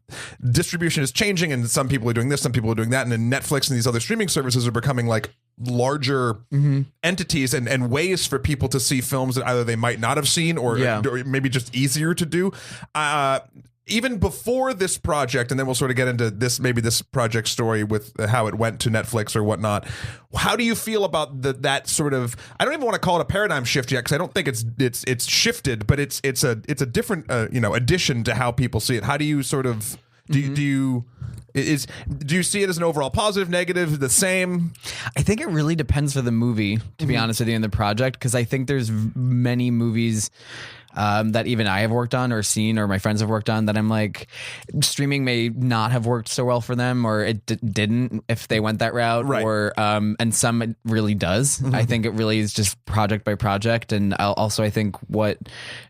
S1: distribution is changing and some people are doing this, some people are doing that, and then Netflix and these other streaming services are becoming like larger entities and ways for people to see films that either they might not have seen or maybe just easier to do. Even before this project, and then we'll sort of get into this project story with how it went to Netflix or whatnot. How do you feel about that sort of? I don't even want to call it a paradigm shift yet because I don't think it's shifted, but it's a different addition to how people see it. How do you sort of do you see it as an overall positive, negative, the same?
S3: I think it really depends for the movie, to be honest with you, in the project, because I think there's many movies that even I have worked on or seen or my friends have worked on that I'm like, streaming may not have worked so well for them, or it didn't if they went that route, or and some it really does. I think it really is just project by project, and I think what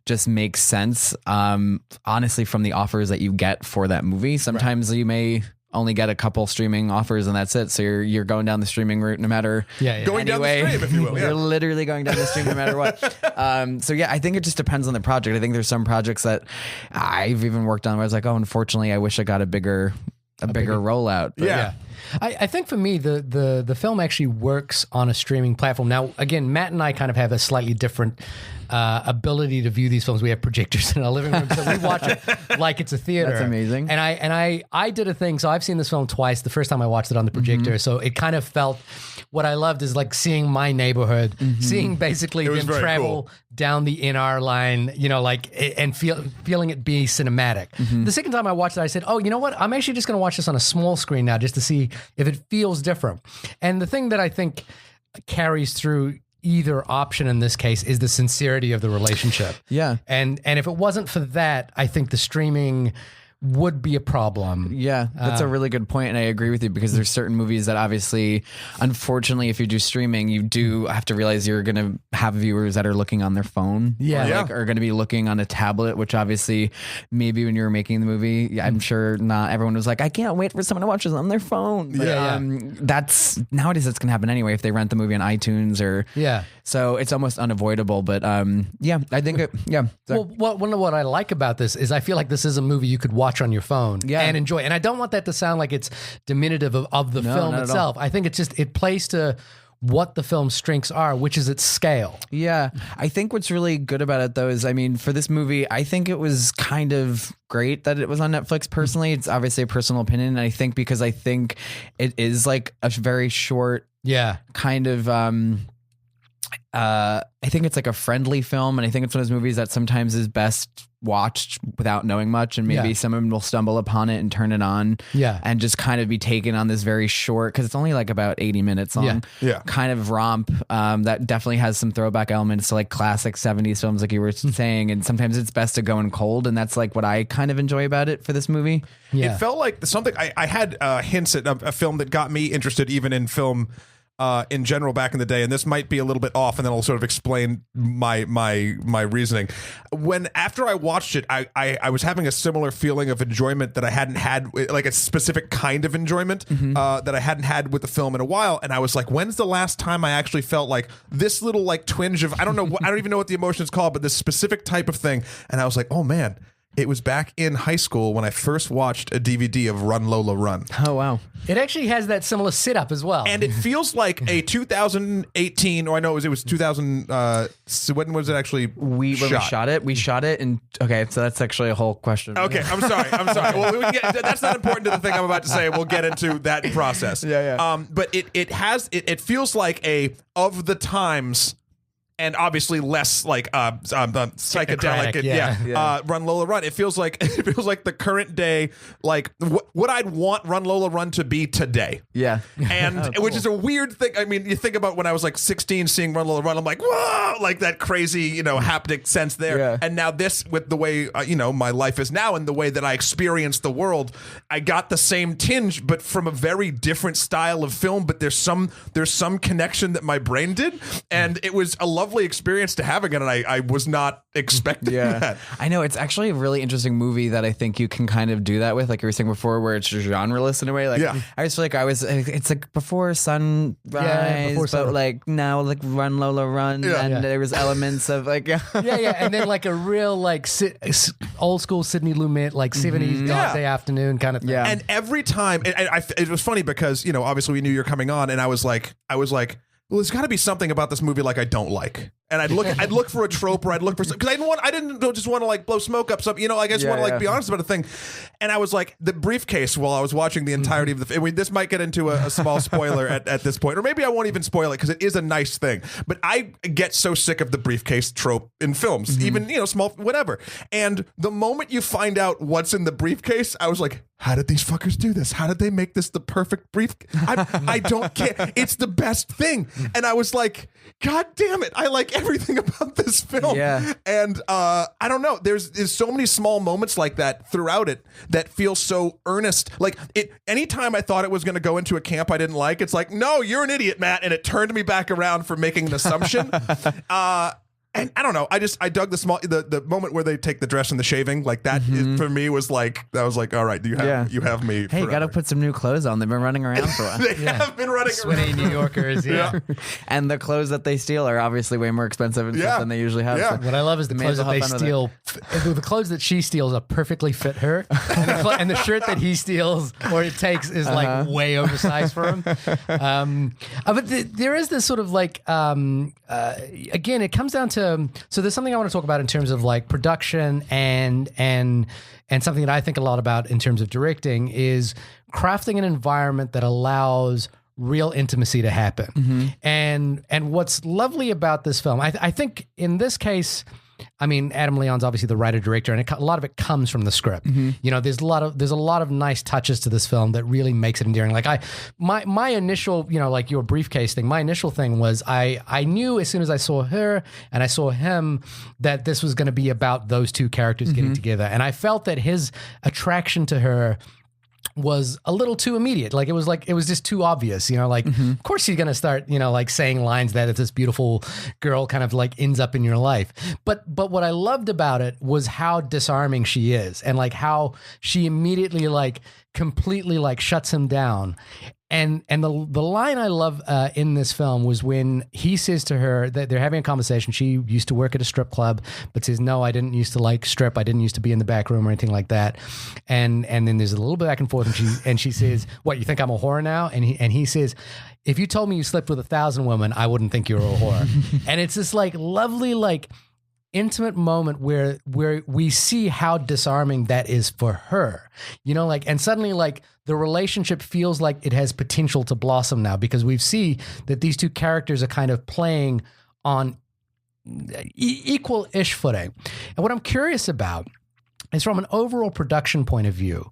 S3: just makes sense, honestly, from the offers that you get for that movie. Sometimes you may only get a couple streaming offers and that's it. So you're going down the streaming route no matter
S1: going down the stream, if you will.
S3: You're literally going down the stream no matter what. I think it just depends on the project. I think there's some projects that I've even worked on where I was like, oh, unfortunately, I wish I got a bigger rollout. But
S2: I think for me, the film actually works on a streaming platform. Now, again, Matt and I kind of have a slightly different ability to view these films. We have projectors in our living room, so we watch it like it's a theater.
S3: That's amazing.
S2: And I did a thing. So I've seen this film twice. The first time I watched it on the projector, so it kind of felt. What I loved is like seeing my neighborhood, seeing basically them travel down the NR line, and feeling it be cinematic. The second time I watched it, I said, oh, you know what? I'm actually just going to watch this on a small screen now just to see if it feels different. And the thing that I think carries through either option in this case is the sincerity of the relationship.
S3: Yeah.
S2: And if it wasn't for that, I think the streaming would be a problem.
S3: Yeah, that's a really good point, and I agree with you because there's certain movies that obviously, unfortunately, if you do streaming, you do have to realize you're going to have viewers that are looking on their phone, are going to be looking on a tablet, which obviously maybe when you were making the movie, I'm sure not everyone was like, I can't wait for someone to watch this on their phone. But, that's nowadays that's going to happen anyway if they rent the movie on iTunes or so it's almost unavoidable. But I think
S2: Well, what I like about this is I feel like this is a movie you could watch on your phone and enjoy. And I don't want that to sound like it's diminutive of the film itself. I think it's just, it plays to what the film's strengths are, which is its scale.
S3: Yeah. I think what's really good about it, though, is, I mean, for this movie, I think it was kind of great that it was on Netflix personally. It's obviously a personal opinion. And I think because I think it is like a very short kind of, I think it's like a friendly film. And I think it's one of those movies that sometimes is best watched without knowing much, and maybe someone will stumble upon it and turn it on and just kind of be taken on this very short, because it's only like about 80 minutes long, kind of romp that definitely has some throwback elements to like classic 70s films, like you were saying, and sometimes it's best to go in cold, and that's like what I kind of enjoy about it for this movie.
S1: It felt like something I had hints at a film that got me interested even in film in general back in the day, and this might be a little bit off, and then I'll sort of explain my reasoning. When after I watched it, I was having a similar feeling of enjoyment that I hadn't had, like a specific kind of enjoyment that I hadn't had with the film in a while, and I was like, when's the last time I actually felt like this little like twinge of, I don't know, I don't even know what the emotion is called, but this specific type of thing, and I was like, oh man. It was back in high school when I first watched a DVD of Run Lola Run.
S3: Oh, wow.
S2: It actually has that similar setup as well.
S1: And it feels like a 2018, or I know it was 2000, so when was it actually
S3: when we shot it? We shot it, and okay, so that's actually a whole question.
S1: Okay, I'm sorry. Well, we can that's not important to the thing I'm about to say. We'll get into that process. But it feels like a of the times, and obviously less like psychedelic and Run Lola Run. It feels like the current day, like what I'd want Run Lola Run to be today.
S3: Yeah.
S1: And which is a weird thing. I mean, you think about when I was like 16 seeing Run Lola Run, I'm like, whoa, like that crazy, haptic sense there. Yeah. And now this, with the way my life is now and the way that I experience the world, I got the same tinge, but from a very different style of film. But there's some connection that my brain did, and it was a lovely experience to have again, and I was not expecting that.
S3: I know, it's actually a really interesting movie that I think you can kind of do that with, like you were saying before, where it's genreless in a way. Like, I just feel like it's like before sunrise, but like now like Run Lola Run, and there was elements of like
S1: and
S2: then like a real like old school Sidney Lumet, like 70s Dog Day Afternoon kind of thing.
S1: And every time, it was funny because obviously we knew you were coming on, and I was like, well, there's got to be something about this movie like I don't like, and I'd look for a trope, or I'd look for, because I didn't just want to like blow smoke up something, I just want to like be honest about a thing, and I was like, the briefcase while I was watching the entirety of the. This might get into a small spoiler at this point, or maybe I won't even spoil it because it is a nice thing, but I get so sick of the briefcase trope in films, even small whatever, and the moment you find out what's in the briefcase, I was like, how did these fuckers do this? How did they make this the perfect briefcase? I don't care. It's the best thing. And I was like, God damn it. I like everything about this film. Yeah. And I don't know. There's so many small moments like that throughout it that feel so earnest. Like anytime I thought it was going to go into a camp I didn't like, it's like, no, you're an idiot, Matt. And it turned me back around for making an assumption. And I don't know. I dug the moment where they take the dress and the shaving, like that for me was like, I was like, all right, you have me.
S3: Hey, you got to put some new clothes on. They've been running around for a while.
S1: They have been running
S2: Sweaty
S1: around.
S2: New Yorkers,
S3: And the clothes that they steal are obviously way more expensive and stuff than they usually have.
S1: Yeah.
S3: So
S2: what I love is the clothes that they steal. The clothes that she steals are perfectly fit her, and the shirt that he steals or it takes is like way oversized for him. But there is this sort of like again, it comes down to, so there's something I want to talk about in terms of like production and something that I think a lot about in terms of directing is crafting an environment that allows real intimacy to happen. And what's lovely about this film, I think in this case, I mean, Adam Leon's obviously the writer director, and a lot of it comes from the script. There's a lot of nice touches to this film that really makes it endearing. Like my initial, like your briefcase thing, my initial thing was I knew as soon as I saw her and I saw him that this was going to be about those two characters getting together, and I felt that his attraction to her was a little too immediate. Like it was just too obvious, of course she's going to start, like saying lines that if this beautiful girl kind of like ends up in your life. But what I loved about it was how disarming she is, and like how she immediately like completely like shuts him down. And the line I love in this film was when he says to her that they're having a conversation. She used to work at a strip club, but says, no, I didn't used to like strip. I didn't used to be in the back room or anything like that. And then there's a little bit back and forth, and she says, what, you think I'm a whore now? And he says, if you told me you slept with 1,000 women, I wouldn't think you were a whore. And it's this like lovely, like intimate moment where we see how disarming that is for her, like, and suddenly like the relationship feels like it has potential to blossom now, because we see that these two characters are kind of playing on equal-ish footing. And what I'm curious about is, from an overall production point of view,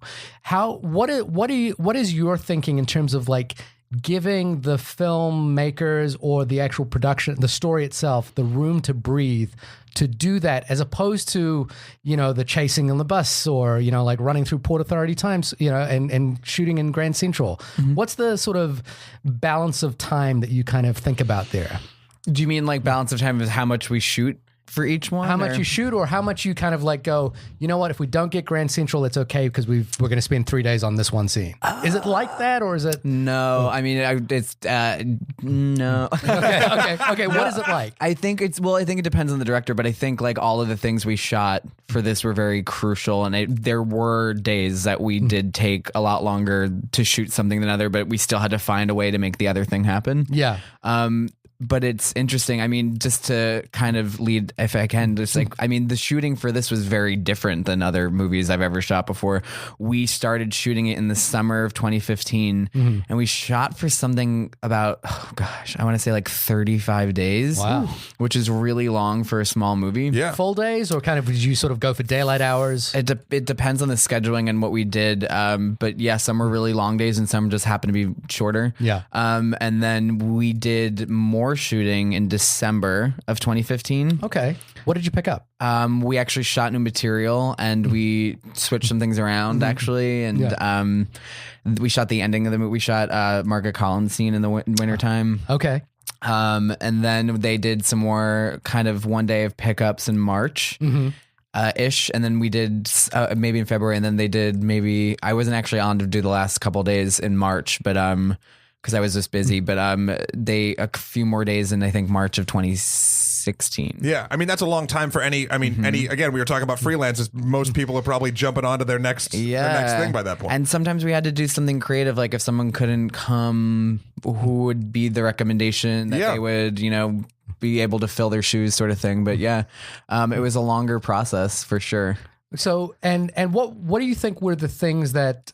S2: what is your thinking in terms of like giving the filmmakers or the actual production, the story itself, the room to breathe to do that, as opposed to, the chasing on the bus or, like running through Port Authority times, and shooting in Grand Central. Mm-hmm. What's the sort of balance of time that you kind of think about there?
S3: Do you mean like balance of time is how much we shoot for each one?
S2: How much you shoot, or how much you kind of like go, you know what, if we don't get Grand Central, it's okay because we're going to spend 3 days on this one scene. Is it like that, or is it?
S3: No, I mean, it's no.
S2: Okay. What is it like?
S3: I think it depends on the director, but I think like all of the things we shot for this were very crucial, and there were days that we did take a lot longer to shoot something than other, but we still had to find a way to make the other thing happen.
S2: Yeah.
S3: But it's interesting. I mean, just to kind of lead, if I can, just like, I mean, the shooting for this was very different than other movies I've ever shot before. We started shooting it in the summer of 2015, and we shot for something about, I want to say like 35 days.
S2: Wow.
S3: Which is really long for a small movie.
S1: Yeah.
S2: Full days, or kind of did you sort of go for daylight hours?
S3: It depends on the scheduling and what we did. But yeah, some were really long days and some just happened to be shorter.
S2: Yeah.
S3: And then we did more shooting in December of 2015.
S2: Okay. What did you pick up?
S3: We actually shot new material and we switched some things around actually. And we shot the ending of the movie. We shot Margaret Collins' scene in the wintertime.
S2: Okay.
S3: And then they did some more kind of one day of pickups in March. Ish, and then we did maybe in February, and then they did maybe, I wasn't actually on to do the last couple of days in March, but because I was just busy, but they a few more days in I think March of 2016.
S1: Yeah, I mean that's a long time for any. I mean, again, we were talking about freelancers. Most people are probably jumping onto their next thing by that point.
S3: And sometimes we had to do something creative, like if someone couldn't come, who would be the recommendation that they would, be able to fill their shoes, sort of thing. But yeah, it was a longer process for sure.
S2: So, and what do you think were the things that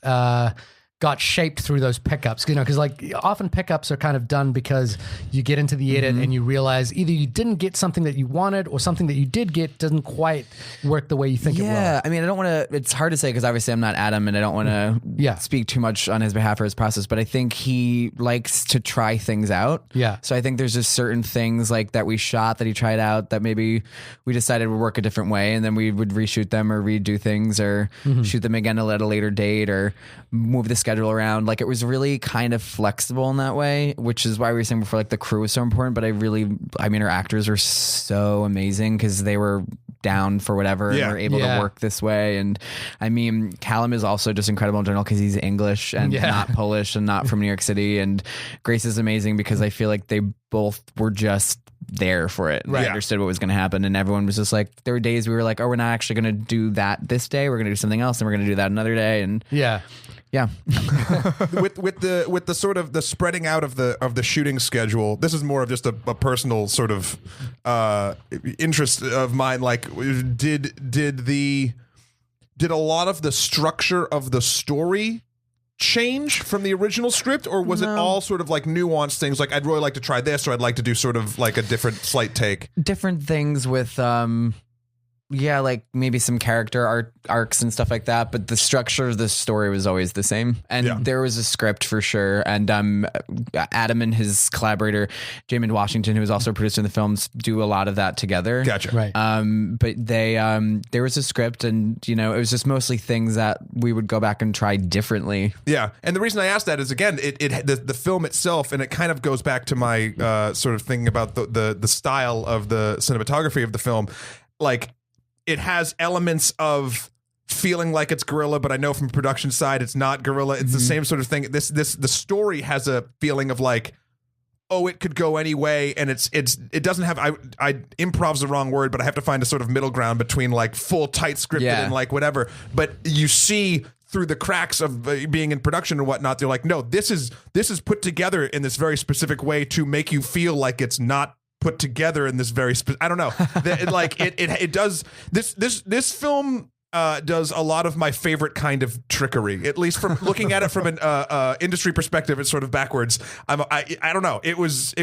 S2: got shaped through those pickups? Because like often pickups are kind of done because you get into the edit and you realize either you didn't get something that you wanted, or something that you did get doesn't quite work the way you think it will.
S3: Yeah, I mean, I don't want to, it's hard to say because obviously I'm not Adam and I don't want to speak too much on his behalf or his process, but I think he likes to try things out.
S2: Yeah.
S3: So I think there's just certain things like that we shot that he tried out that maybe we decided would work a different way, and then we would reshoot them or redo things or shoot them again at a later date or move the schedule around. Like it was really kind of flexible in that way, which is why we were saying before, like the crew was so important. But I mean, our actors were so amazing because they were down for whatever and were able to work this way. And I mean, Callum is also just incredible in general because he's English and not Polish and not from New York City. And Grace is amazing because I feel like they both were just there for it. They understood what was going to happen, and everyone was just like, there were days we were like, oh, we're not actually going to do that this day, we're going to do something else, and we're going to do that another day. And
S2: yeah
S1: with the sort of the spreading out of the shooting schedule, this is more of just a personal sort of interest of mine. Like did a lot of the structure of the story change from the original script, or was it all sort of like nuanced things like I'd really like to try this, or I'd like to do sort of like a different slight take?
S3: Different things with like maybe some character arcs and stuff like that, but the structure of the story was always the same. And there was a script for sure. And Adam and his collaborator Jamin Washington, who was also producing the films, do a lot of that together.
S1: Gotcha.
S2: Right.
S3: But they there was a script, and it was just mostly things that we would go back and try differently. Yeah.
S1: And the reason I asked that is, again, the film itself, and it kind of goes back to my sort of thing about the style of the cinematography of the film. Like, it has elements of feeling like it's guerrilla, but I know from production side it's not guerrilla. It's the same sort of thing. The story has a feeling of like, oh, it could go any way, and it doesn't have. I improv's the wrong word, but I have to find a sort of middle ground between like full tight scripted and like whatever. But you see through the cracks of being in production and whatnot, they're like, no, this is put together in this very specific way to make you feel like it's not put together in this very I don't know. It does this film. Does a lot of my favorite kind of trickery, at least from looking at it from an industry perspective. It's sort of backwards. I don't know. It was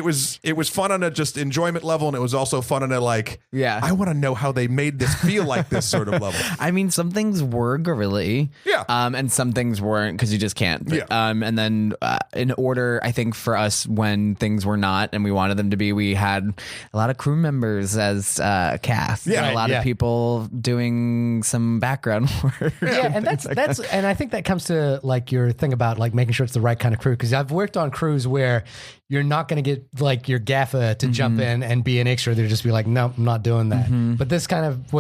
S1: fun on a just enjoyment level, and it was also fun on a like. Yeah, I want to know how they made this feel like this sort of level.
S3: I mean, some things were guerrilla-y, and some things weren't because you just can't. But, and then in order, I think for us, when things were not and we wanted them to be, we had a lot of crew members as cast. Yeah, and a lot of people doing some background work.
S2: Yeah, and that's and I think that comes to like your thing about like making sure it's the right kind of crew, because I've worked on crews where you're not going to get like your gaffer to jump in and be an extra. They'll just be like, no, I'm not doing that. But this kind of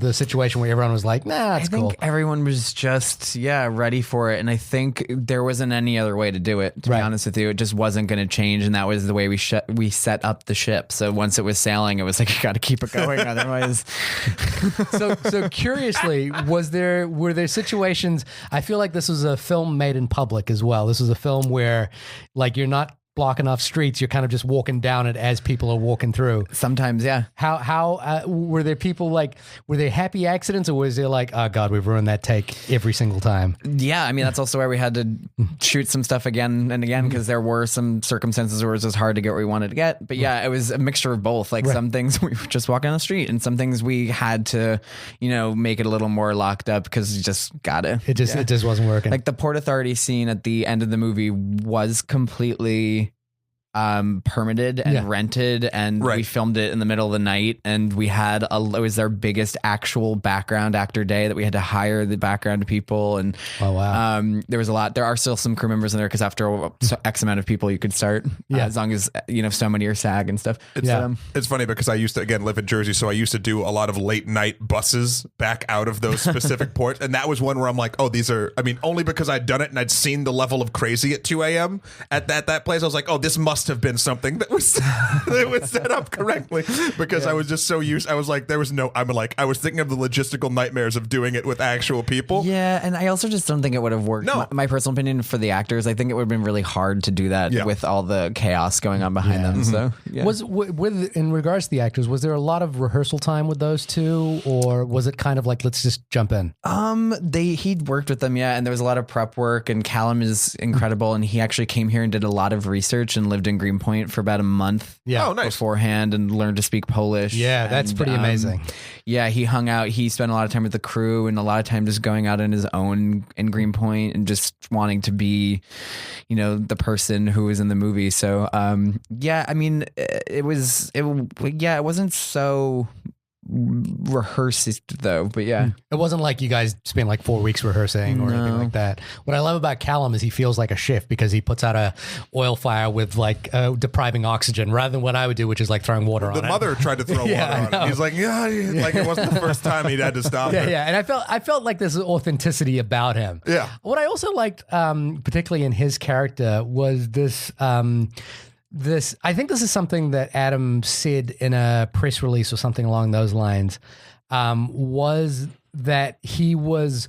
S2: the situation where everyone was like, nah, that's cool.
S3: I think everyone was just ready for it, and I think there wasn't any other way to do it. To be honest with you, it just wasn't going to change, and that was the way we set up the ship. So once it was sailing, it was like you got to keep it going, otherwise.
S2: So curiously, were there situations? I feel like this was a film made in public as well. This was a film where like you're not blocking off streets, you're kind of just walking down it as people are walking through.
S3: Sometimes, yeah.
S2: How were there people like, were they happy accidents, or was there like, oh God, we've ruined that take every single time?
S3: Yeah, I mean, that's also why we had to shoot some stuff again and again, because there were some circumstances where it was just hard to get where we wanted to get. But yeah, it was a mixture of both. Like some things we were just walking on the street, and some things we had to, make it a little more locked up because you just gotta.
S2: It just wasn't working.
S3: Like the Port Authority scene at the end of the movie was completely permitted and rented, and we filmed it in the middle of the night, and we had it was our biggest actual background actor day that we had to hire the background people, and there was a lot. There are still some crew members in there because after X amount of people you could start, as long as so many are SAG and stuff.
S1: It's funny because I used to again live in Jersey, so I used to do a lot of late night buses back out of those specific ports, and that was one where I'm like, oh, these are, I mean, only because I'd done it and I'd seen the level of crazy at 2 a.m. at that place, I was like, oh, this must have been something that was set up correctly, because I was just so used. I was like, I was thinking of the logistical nightmares of doing it with actual people.
S3: Yeah, and I also just don't think it would have worked. No. My personal opinion for the actors, I think it would have been really hard to do that with all the chaos going on behind them. So
S2: was with in regards to the actors, was there a lot of rehearsal time with those two, or was it kind of like, let's just jump in?
S3: He'd worked with them, and there was a lot of prep work, and Callum is incredible, and he actually came here and did a lot of research and lived in Greenpoint for about a month beforehand and learned to speak Polish.
S2: Yeah, that's pretty amazing.
S3: Yeah, he hung out. He spent a lot of time with the crew and a lot of time just going out on his own in Greenpoint and just wanting to be, the person who was in the movie. So, I mean, it wasn't so rehearsed though, but it
S2: wasn't like you guys spent like 4 weeks rehearsing or anything like that. What I love about Callum is he feels like a chef, because he puts out a oil fire with like depriving oxygen rather than what I would do, which is like throwing water on it.
S1: The mother tried to throw water on it. He's like, like it wasn't the first time he'd had to stop it.
S2: And I felt like there's authenticity about him. Yeah. What I also liked, particularly in his character, was this. I think this is something that Adam said in a press release or something along those lines, was that he was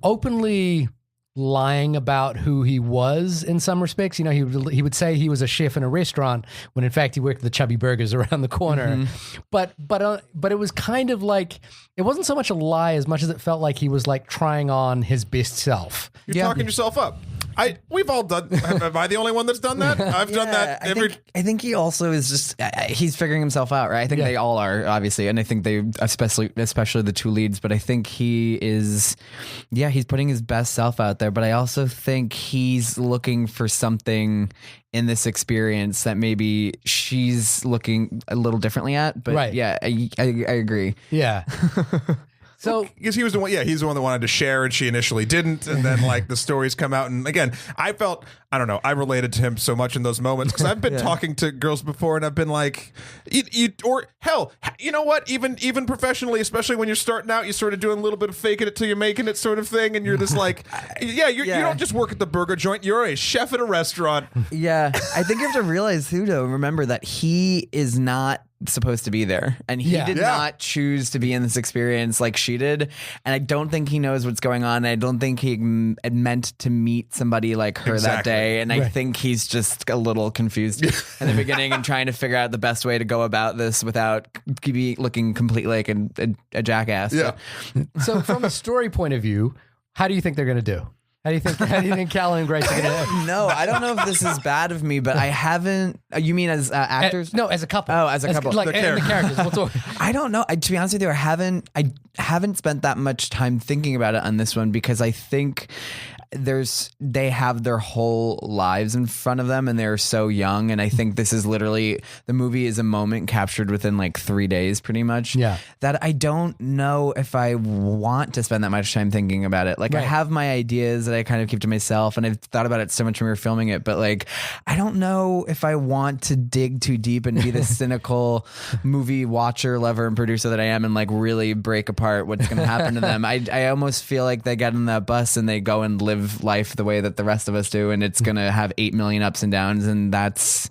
S2: openly lying about who he was in some respects. He would say he was a chef in a restaurant when in fact he worked at the Chubby Burgers around the corner. But it was kind of like, it wasn't so much a lie as much as it felt like he was like trying on his best self.
S1: You're talking yourself up. We've all done. Am I the only one that's done that? I've done that.
S3: I think he also is just he's figuring himself out, right? I think they all are, obviously, and I think they especially the two leads. But I think he is, he's putting his best self out there. But I also think he's looking for something in this experience that maybe she's looking a little differently at. But I agree.
S2: Yeah. So
S1: because he was the one, he's the one that wanted to share, and she initially didn't, and then like the stories come out, and again, I don't know, I related to him so much in those moments because I've been talking to girls before, and I've been like, or hell, you know what? Even professionally, especially when you're starting out, you're sort of doing a little bit of faking it till you're making it sort of thing, and you're just like, you don't just work at the burger joint, you're a chef at a restaurant.
S3: Yeah, I think you have to realize too, though, remember that he is not supposed to be there, and he did not choose to be in this experience like she did, and I don't think he knows what's going on. I don't think he had meant to meet somebody like her that day, and I think he's just a little confused in the beginning and trying to figure out the best way to go about this without looking completely like a jackass.
S2: So from a story point of view, how do you think they're going to do? How do you think Callan and Grace are going to?
S3: No, I don't know if this is bad of me, but I haven't. You mean as actors?
S2: No, as a couple.
S3: Oh, as a couple.
S2: Like the characters. We'll talk.
S3: I don't know. To be honest with you, I haven't spent that much time thinking about it on this one because I think they have their whole lives in front of them and they're so young, and I think this is literally, the movie is a moment captured within like 3 days pretty much, that I don't know if I want to spend that much time thinking about it. Like I have my ideas that I kind of keep to myself, and I've thought about it so much when we were filming it, but like I don't know if I want to dig too deep and be the cynical movie watcher, lover, and producer that I am and like really break apart what's going to happen to them. I almost feel like they get on that bus and they go and live life the way that the rest of us do, and it's gonna have 8 million ups and downs, and that's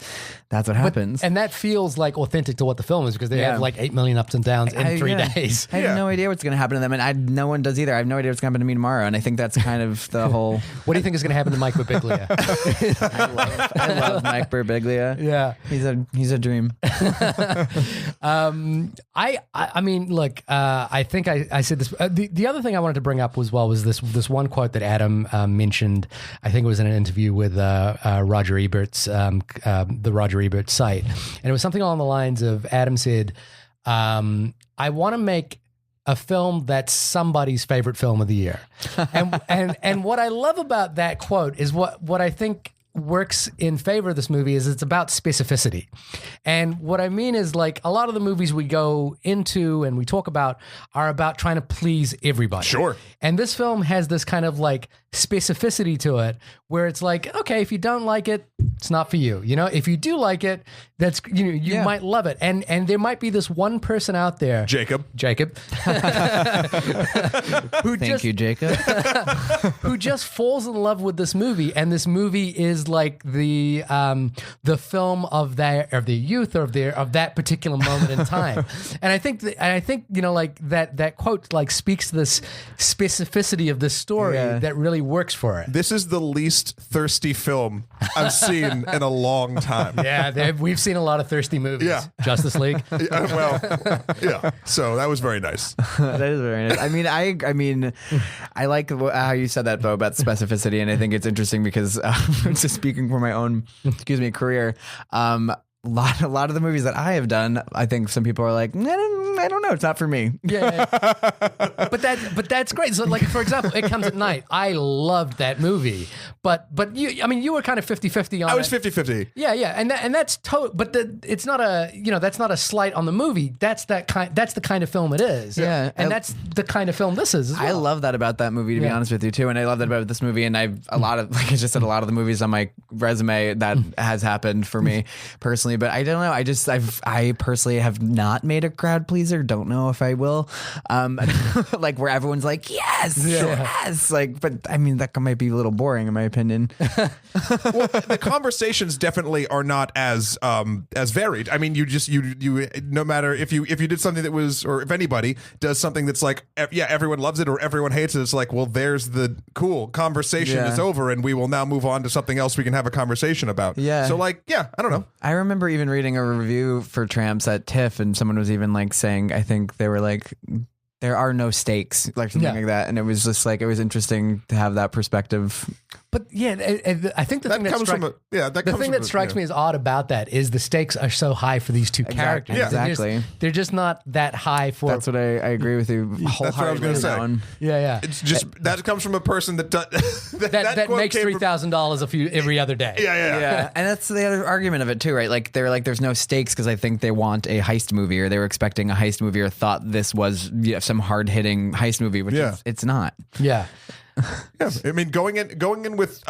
S3: what happens.
S2: And that feels like authentic to what the film is, because they have like 8 million ups and downs in 3 days.
S3: I have no idea what's gonna happen to them, and no one does either. I have no idea what's gonna happen to me tomorrow, and I think that's kind of the whole.
S2: What do you think is gonna happen to Mike Birbiglia?
S3: I love Mike Birbiglia.
S2: Yeah,
S3: he's a dream.
S2: I mean, look, I think I said this. The other thing I wanted to bring up was this one quote that Adam mentioned. I think it was in an interview with Roger Ebert's the Roger Ebert site, and it was something along the lines of, Adam said, "I want to make a film that's somebody's favorite film of the year," and what I love about that quote is what I think works in favor of this movie is it's about specificity. And what I mean is, like, a lot of the movies we go into and we talk about are about trying to please everybody.
S1: Sure.
S2: And this film has this kind of like specificity to it where it's like, okay, if you don't like it, it's not for you. You know, if you do like it, that's, you might love it. And there might be this one person out there,
S1: Jacob,
S3: who Thank you, Jacob.
S2: who just falls in love with this movie, and this movie is like the film of their youth, or of that particular moment in time. And I think like that quote like speaks to this specificity of this story that really works for it.
S1: This is the least thirsty film I've seen in a long time.
S2: Yeah, we've seen a lot of thirsty movies.
S1: Yeah.
S2: Justice League.
S1: So that was very nice.
S3: That is very nice. I mean, I like how you said that though about specificity, and I think it's interesting because just speaking for my own, career, a lot of the movies that I have done, I think some people are like, I don't know, it's not for me.
S2: Yeah. But that's great. So, like, for example, It Comes at Night. I loved that movie. But you were kind of 50-50 on it.
S1: I was 50-50.
S2: Yeah. And that's but it's not that's not a slight on the movie. That's the kind of film it is.
S3: Yeah.
S2: And that's the kind of film this is as well.
S3: I love that about that movie, to be honest with you, too. And I love that about this movie. And I've a lot of, like I just said, a lot of the movies on my resume that has happened for me personally. But I don't know. I personally have not made a crowd pleaser. Don't know if I will. Like where everyone's like, yes. Like, but I mean, that might be a little boring in my opinion.
S1: Well, the conversations definitely are not as varied. I mean, you no matter if you did something that was, or if anybody does something that's like, everyone loves it or everyone hates it, it's like, well, there's the cool conversation is over, and we will now move on to something else we can have a conversation about. Yeah. So like, I don't know.
S3: I remember even reading a review for Tramps at TIFF, and someone was even like saying, I think they were like, there are no stakes, like something like that. And it was just like, it was interesting to have that perspective.
S2: But yeah, I think the thing that strikes me as odd about that is the stakes are so high for these two characters.
S3: Yeah. Exactly.
S2: They're just not that high for.
S3: That's what I agree with you wholeheartedly.
S1: That's what I was going to say.
S2: Yeah.
S1: It's just that comes from a person that
S2: that makes $3,000 every other day.
S1: Yeah.
S3: And that's the other argument of it too, right? Like they're like, there's no stakes because I think they want a heist movie, or they were expecting a heist movie, or thought this was some hard hitting heist movie, which it's not.
S2: Yeah.
S1: Yeah, I mean, going in with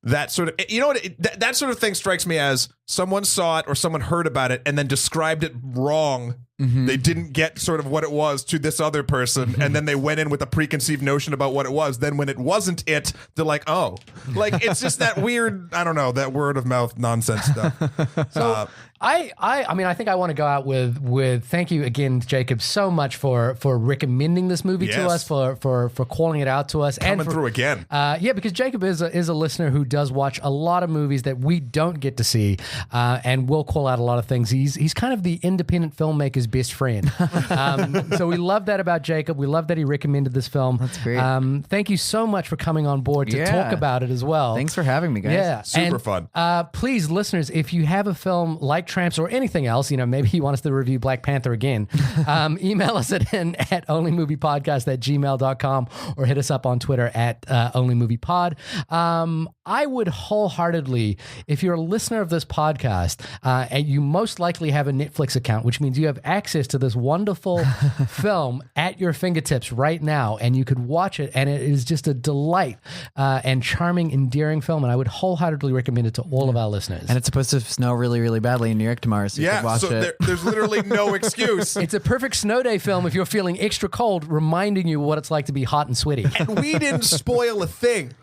S1: that sort of, you know what, that sort of thing strikes me as someone saw it or someone heard about it and then described it wrong. They didn't get sort of what it was to this other person, and then they went in with a preconceived notion about what it was. Then when it wasn't it, they're like, oh, like it's just that weird, I don't know, that word of mouth nonsense stuff.
S2: So I mean, I think I want to go out with thank you again, Jacob, so much for recommending this movie to us, for calling it out to us,
S1: coming
S2: and
S1: through again.
S2: Yeah, because Jacob is a listener who does watch a lot of movies that we don't get to see, and will call out a lot of things. He's kind of the independent filmmaker's best friend. So we love that about Jacob. We love that he recommended this film.
S3: That's great.
S2: Thank you so much for coming on board to talk about it as well.
S3: Thanks for having me, guys.
S2: Yeah,
S1: super fun.
S2: Please, listeners, if you have a film like Tramps or anything else, maybe you want us to review Black Panther again, email us at onlymoviepodcast@gmail.com or hit us up on Twitter at onlymoviepod. I would wholeheartedly, if you're a listener of this podcast, and you most likely have a Netflix account, which means you have access to this wonderful film at your fingertips right now, and you could watch it, and it is just a delight and charming, endearing film, and I would wholeheartedly recommend it to all of our listeners.
S3: And it's supposed to snow really, really badly in New York tomorrow, so you could watch it.
S1: There's literally no excuse.
S2: It's a perfect snow day film if you're feeling extra cold, reminding you what it's like to be hot and sweaty.
S1: And we didn't spoil a thing.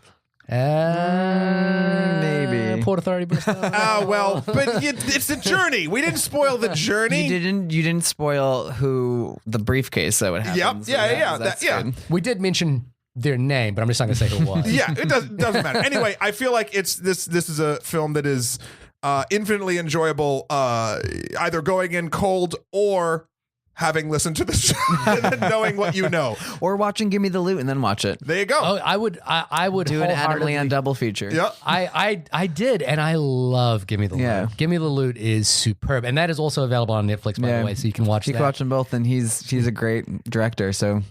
S3: Maybe
S2: Port Authority Bristol.
S1: Well, but it's the journey. We didn't spoil the journey.
S3: You didn't spoil who the briefcase that would happen.
S1: Yep.
S2: We did mention their name, but I'm just not going to say who it was.
S1: Yeah, it doesn't matter. Anyway, I feel like this is a film that is infinitely enjoyable, either going in cold or having listened to the show and then knowing what you know,
S3: or watching Give Me the Loot and then watch it.
S1: There you go.
S2: Oh, I would
S3: do an Adam Leon double feature.
S1: Yep.
S2: I did, and I love Give Me the Loot. Give Me the Loot is superb, and that is also available on Netflix, by the way, so you can watch that.
S3: You can watch them both, and he's a great director. So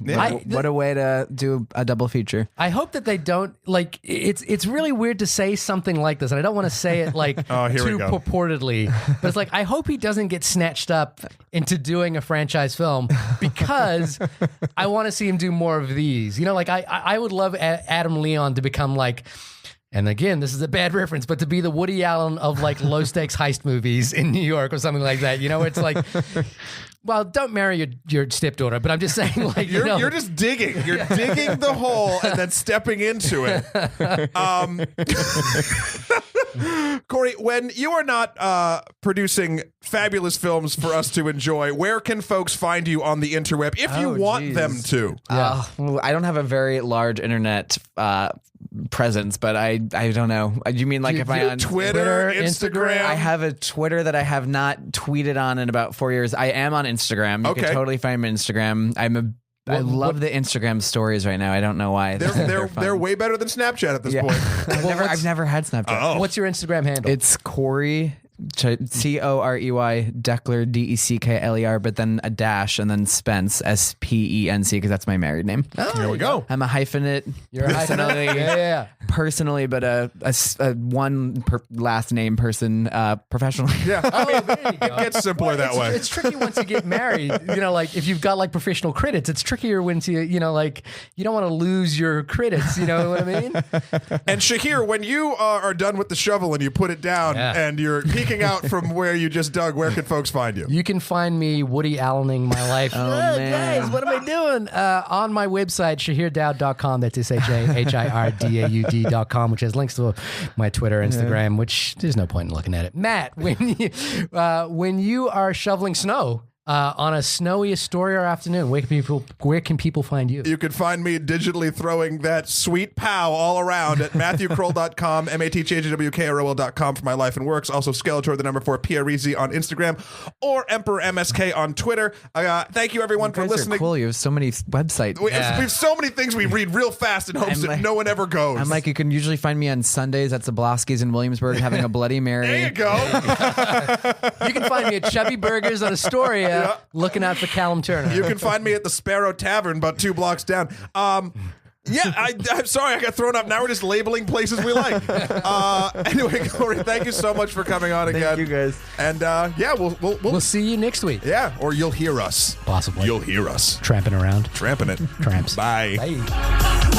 S3: what a way to do a double feature.
S2: I hope that they don't it's really weird to say something like this, and I don't want to say it like too purportedly, but it's like I hope he doesn't get snatched up into doing a franchise film, because I want to see him do more of these. I would love Adam Leon to become like, and again, this is a bad reference, but to be the Woody Allen of like low stakes heist movies in New York or something like that. It's like, well, don't marry your stepdaughter, but I'm just saying, like,
S1: you're just digging. You're digging the hole and then stepping into it. Corey, when you are not producing fabulous films for us to enjoy, where can folks find you on the interweb if you want them to?
S3: Well, I don't have a very large internet presence, but I don't know. You mean like if I on
S1: Twitter, Instagram?
S3: I have a Twitter that I have not tweeted on in about 4 years. I am on Instagram. You can totally find me on Instagram. I love the Instagram stories right now. I don't know why.
S1: They're way better than Snapchat at this point.
S3: I've never had Snapchat.
S1: Oh.
S2: What's your Instagram handle?
S3: It's Corey Corey Deckler Deckler, but then a dash and then Spence SPENC, because that's my married name.
S1: There we go.
S3: I'm a hyphenate.
S2: You're a hyphenate. Yeah.
S3: Personally, but a one last name person professionally.
S1: Yeah.
S2: Oh, there you go.
S1: It gets simpler that way.
S2: It's tricky once you get married. Like if you've got like professional credits, it's trickier when you like you don't want to lose your credits. You know what I mean?
S1: And Shahir, when you are done with the shovel and you put it down and you're peeking out from where you just dug, where can folks find you?
S2: You can find me Woody Allening my life. Guys, what am I doing? On my website, shahirdaud.com. That's SHIRDAUD.com, which has links to my Twitter, Instagram, which there's no point in looking at it. Matt, when you are shoveling snow on a snowy Astoria afternoon, where can people find you?
S1: You can find me digitally throwing that sweet pow all around at MatthewKroll.com, MatthewKroll.com for my life and works. Also Skeletor, the number 4, Pierisi on Instagram, or Emperor MSK on Twitter. Thank you, everyone, for listening.
S3: Cool. You have so many websites.
S1: We have so many things we read real fast in hopes that no one ever goes.
S3: I'm like, you can usually find me on Sundays at Zablowski's in Williamsburg having a Bloody Mary.
S1: There you go.
S2: You can find me at Chubby Burgers on Astoria. Looking out for Callum Turner.
S1: You can find me at the Sparrow Tavern about 2 blocks down. I'm sorry I got thrown up. Now we're just labeling places we like. Anyway, Corey, thank you so much for coming on again.
S3: Thank you, guys.
S1: And we'll
S2: see you next week.
S1: Yeah, or you'll hear us.
S2: Possibly.
S1: You'll hear us.
S2: Tramping around.
S1: Tramping it.
S2: Tramps.
S1: Bye.
S2: Bye.